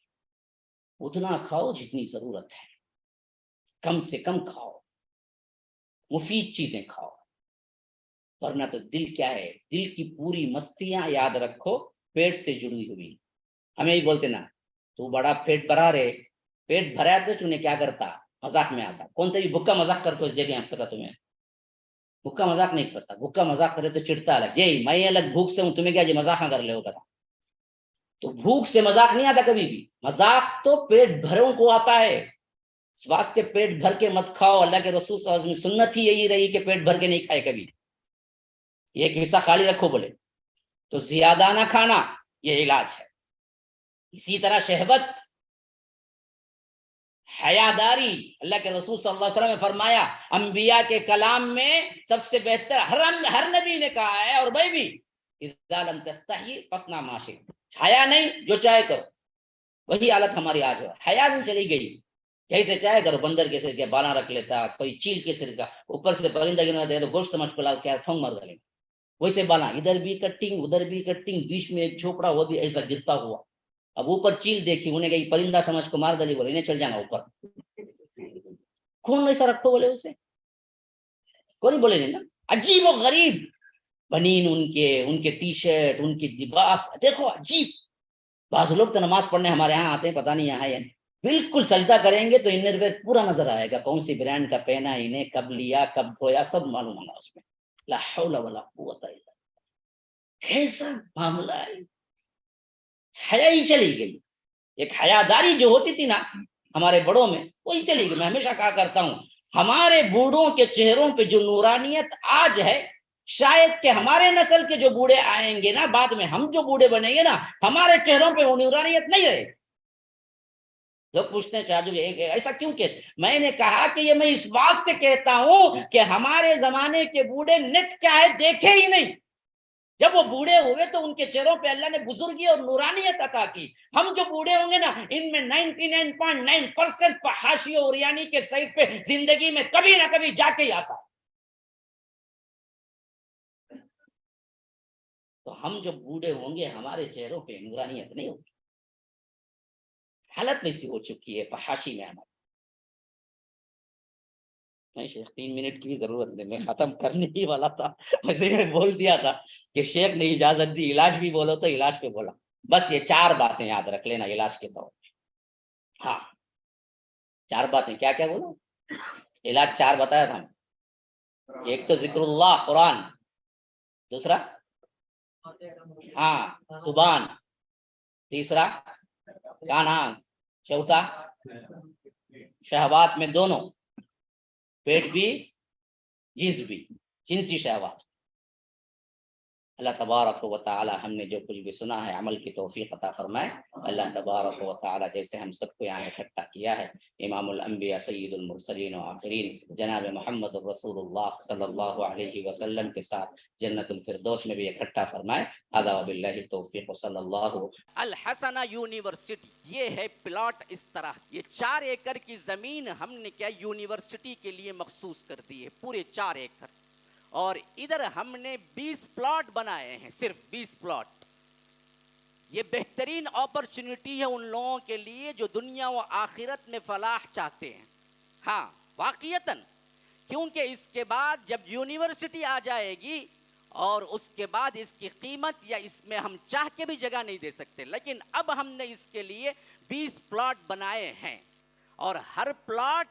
Speaker 2: اتنا کھاؤ جتنی ضرورت ہے, کم سے کم کھاؤ, مفید چیزیں کھاؤ. ورنہ تو دل کیا ہے, دل کی پوری مستیاں یاد رکھو پیٹ سے جڑی ہوئی. ہمیں ہی بولتے نا تو بڑا پیٹ بھرا رہے, پیٹ بھرا تو تمہیں کیا کرتا, مذاق میں آتا. کون تیری بھوکا مذاق کرتا اس جگہ پتا تمہیں؟ بھوکا مذاق نہیں کرتا. بھوکا مذاق کرے تو چڑھتا الگ, یہی میں الگ بھوک سے ہوں, تمہیں کیا جی مذاق کر لے ہوگا. تو بھوک سے مذاق نہیں آتا کبھی بھی, مذاق تو پیٹ بھروں کو آتا ہے. اس واسطے پیٹ بھر کے مت کھاؤ. اللہ کے رسول صلی اللہ علیہ وسلم سنت ہی یہی رہی کہ پیٹ بھر کے نہیں کھائے کبھی, ایک حصہ خالی رکھو. بولے تو زیادہ نہ کھانا, یہ علاج ہے. اسی طرح شہوت, حیاداری, اللہ کے رسول صلی اللہ علیہ وسلم نے فرمایا انبیاء کے کلام میں سب سے بہتر, ہر نبی نے کہا ہے اور میں بھی, اذا لم تستحی فاصنع ما شئت. حیا نہیں جو چاہے کرو. وہی حالت ہماری آج ہے, حیا نہیں چلی گئی, جیسے چاہے کرو. بندر کے سر کے بالا رکھ لیتا, کوئی چیل کے سر کا, اوپر سے پرندہ گرنا دے تو گوشت سمجھ کو لا کیا ٹھونگ مار ڈالے. ویسے بالا ادھر بھی کٹنگ ادھر بھی کٹنگ, بیچ میں ایک چھوپڑا وہ بھی ایسا گرتا ہوا. اب اوپر چیل دیکھی, انہیں کہیں پرندہ سمجھ کو مار ڈالی, بولے انہیں چل جانا اوپر. کون ایسا رکھو بولے اسے, کون بولے نہیں نا. عجیب و غریب بنین ان کے ٹی شرٹ, ان کی لباس دیکھو عجیب. بعض لوگ تو نماز پڑھنے ہمارے یہاں آتے ہیں, پتہ نہیں یہاں ہے, بالکل سجدہ کریں گے تو انر ویئر پورا نظر آئے گا, کون سی برانڈ کا پہنا انہیں, کب لیا کب دھویا, سب معلوم ہوگا اس میں. لا حول ولا قوت الا باللہ. کیسا معاملہ ہے, حیا ہی چلی گئی. ایک حیاداری جو ہوتی تھی نا ہمارے بڑوں میں, وہی چلی گئی. میں ہمیشہ کہا کرتا ہوں ہمارے بوڑھوں کے چہروں پہ جو نورانیت آج ہے, شاید کہ ہمارے نسل کے جو بوڑھے آئیں گے نا بعد میں, ہم جو بوڑھے بنیں گے نا, ہمارے چہروں پہ وہ نورانیت نہیں رہے. لوگ پوچھتے ہیں چاچو ایسا کیوں کہتے, میں نے کہا کہ یہ میں اس واسطے کہتا ہوں کہ ہمارے زمانے کے بوڑھے نیٹ کیا ہے دیکھے ہی نہیں. جب وہ بوڑھے ہوئے تو ان کے چہروں پہ اللہ نے بزرگی اور نورانیت عطا کی. ہم جو بوڑھے ہوں گے نا, ان میں 99.9% فحاشی اور یعنی کے سائٹ پہ زندگی میں کبھی نہ کبھی جا کے ہی آتا. تو ہم جو بوڑھے ہوں گے ہمارے چہروں پہ نورانیت نہیں ہوگی. حالت ویسی ہو چکی ہے فحاشی میں ہماری. 3 منٹ کی بھی ضرورت نہیں, میں ختم کرنے ہی والا تھا, ویسے میں بول دیا تھا کہ شیخ نے اجازت دی علاج بھی بولو تو علاج پہ بولا. بس یہ 4 باتیں یاد رکھ لینا علاج کے طور پہ. ہاں 4 باتیں, کیا کیا بولو, علاج 4 بتایا تھا. ایک تو ذکر اللہ قرآن, دوسرا ہاں زبان, تیسرا کانا, چوتھا شہوات میں دونوں, پیٹ بھی جنس بھی, جنسی شہوات. اللہ تبارک و تعالی ہم نے جو کچھ بھی سنا ہے عمل کی توفیق عطا فرمائے. اللہ تبارک و تعالی جیسے ہم سب کو یہاں اکٹھا کیا ہے, امام الانبیاء سید المرسلین و آخرین جناب محمد رسول اللہ صلی اللہ علیہ وسلم کے ساتھ جنت الفردوس میں بھی اکٹھا فرمائے. هذا وباللہ التوفیق صلی اللہ.
Speaker 3: الحسنہ یونیورسٹی, یہ ہے پلاٹ اس طرح, یہ 4 ایکڑ کی زمین ہم نے کیا یونیورسٹی کے لیے مخصوص کر دی ہے, پورے 4 ایکڑ. اور ادھر ہم نے 20 پلاٹ بنائے ہیں, صرف 20 پلاٹ. یہ بہترین اپرچونٹی ہے ان لوگوں کے لیے جو دنیا و آخرت میں فلاح چاہتے ہیں. ہاں واقعتاً, کیونکہ اس کے بعد جب یونیورسٹی آ جائے گی اور اس کے بعد اس کی قیمت یا اس میں ہم چاہ کے بھی جگہ نہیں دے سکتے، لیکن اب ہم نے اس کے لیے 20 پلاٹ بنائے ہیں اور ہر پلاٹ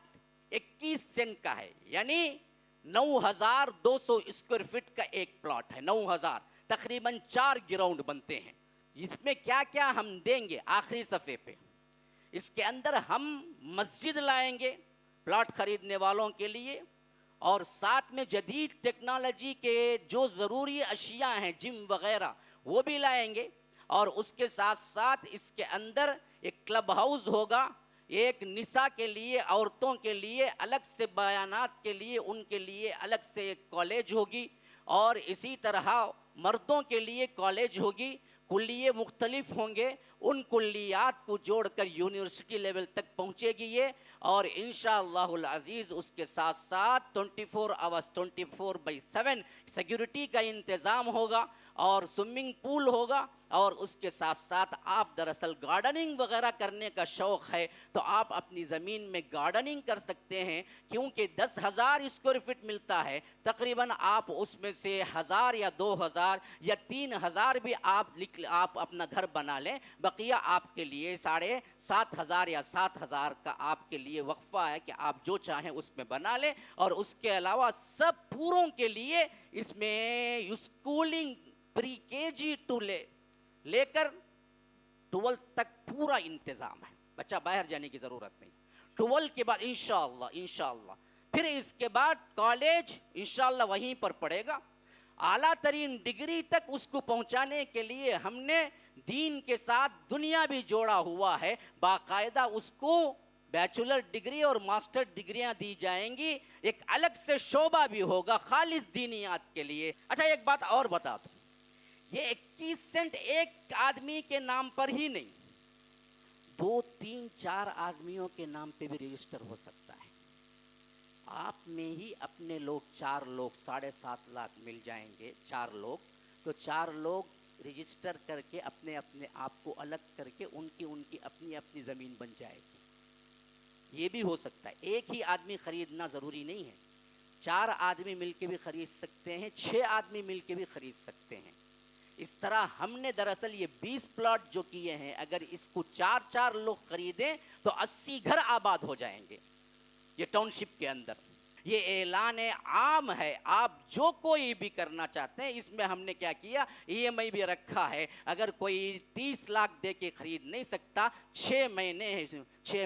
Speaker 3: 21 سینٹ کا ہے، یعنی 9,200 اسکوائر فٹ کا ایک پلاٹ ہے، 9,000 تقریباً 4 گراؤنڈ بنتے ہیں۔ اس میں کیا کیا ہم دیں گے آخری صفحے پہ، اس کے اندر ہم مسجد لائیں گے پلاٹ خریدنے والوں کے لیے، اور ساتھ میں جدید ٹیکنالوجی کے جو ضروری اشیاء ہیں جم وغیرہ وہ بھی لائیں گے، اور اس کے ساتھ ساتھ اس کے اندر ایک کلب ہاؤس ہوگا، ایک نساء کے لیے، عورتوں کے لیے الگ سے بیانات کے لیے ان کے لیے الگ سے ایک کالج ہوگی، اور اسی طرح مردوں کے لیے کالج ہوگی، کلیے مختلف ہوں گے، ان کلیات کو جوڑ کر یونیورسٹی لیول تک پہنچے گی یہ، اور انشاءاللہ العزیز اس کے ساتھ ساتھ 24 آورس 24/7 سیکیورٹی کا انتظام ہوگا، اور سوئمنگ پول ہوگا، اور اس کے ساتھ ساتھ آپ دراصل گارڈننگ وغیرہ کرنے کا شوق ہے تو آپ اپنی زمین میں گارڈننگ کر سکتے ہیں، کیونکہ 10,000 اسکوائر فٹ ملتا ہے، تقریباً آپ اس میں سے 1,000 یا 2,000 یا 3,000 بھی آپ اپنا گھر بنا لیں، بقیہ آپ کے لیے 7,500 یا 7,000 کا آپ کے لیے وقفہ ہے کہ آپ جو چاہیں اس میں بنا لیں، اور اس کے علاوہ سب پوروں کے لیے اس میں اسکولنگ پری کے جی ٹو لے کر 12 تک پورا انتظام ہے، بچہ باہر جانے کی ضرورت نہیں، 12 کے بعد انشاءاللہ پھر اس کے بعد کالج انشاءاللہ وہیں پر پڑھے گا، اعلیٰ ترین ڈگری تک اس کو پہنچانے کے لیے ہم نے دین کے ساتھ دنیا بھی جوڑا ہوا ہے، باقاعدہ اس کو بیچلر ڈگری اور ماسٹر ڈگریاں دی جائیں گی، ایک الگ سے شعبہ بھی ہوگا خالص دینیات کے لیے۔ اچھا ایک بات اور بتا دوں، یہ 21 سینٹ ایک آدمی کے نام پر ہی نہیں، 2 3 4 آدمیوں کے نام پہ بھی رجسٹر ہو سکتا ہے، آپ میں ہی اپنے لوگ 4 لوگ 7.5 لاکھ مل جائیں گے، 4 لوگ تو 4 لوگ رجسٹر کر کے اپنے آپ کو الگ کر کے ان کی اپنی زمین بن جائے گی، یہ بھی ہو سکتا ہے، ایک ہی آدمی خریدنا ضروری نہیں ہے، 4 آدمی مل کے بھی خرید سکتے ہیں، 6 آدمی مل کے بھی خرید سکتے ہیں۔ اس طرح ہم نے دراصل یہ 20 پلاٹ جو کیے ہیں، اگر اس کو 4 لوگ خریدیں تو 80 گھر آباد ہو جائیں گے یہ ٹاؤن شپ کے اندر۔ یہ اعلان عام ہے، آپ جو کوئی بھی کرنا چاہتے ہیں، اس میں ہم نے کیا کیا، ای ایم آئی بھی رکھا ہے، اگر کوئی 30 لاکھ دے کے خرید نہیں سکتا، 6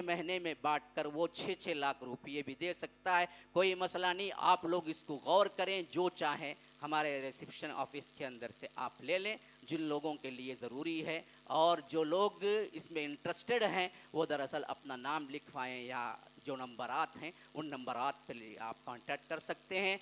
Speaker 3: مہینے میں بانٹ کر وہ 6 لاکھ روپئے بھی دے سکتا ہے، کوئی مسئلہ نہیں، آپ لوگ اس کو غور کریں، جو چاہیں ہمارے ریسیپشن آفس کے اندر سے آپ لے لیں، جن لوگوں کے لیے ضروری ہے، اور جو لوگ اس میں انٹرسٹڈ ہیں وہ دراصل اپنا نام لکھوائیں، یا جو نمبرات ہیں ان نمبرات پہ آپ کانٹیکٹ کر سکتے ہیں،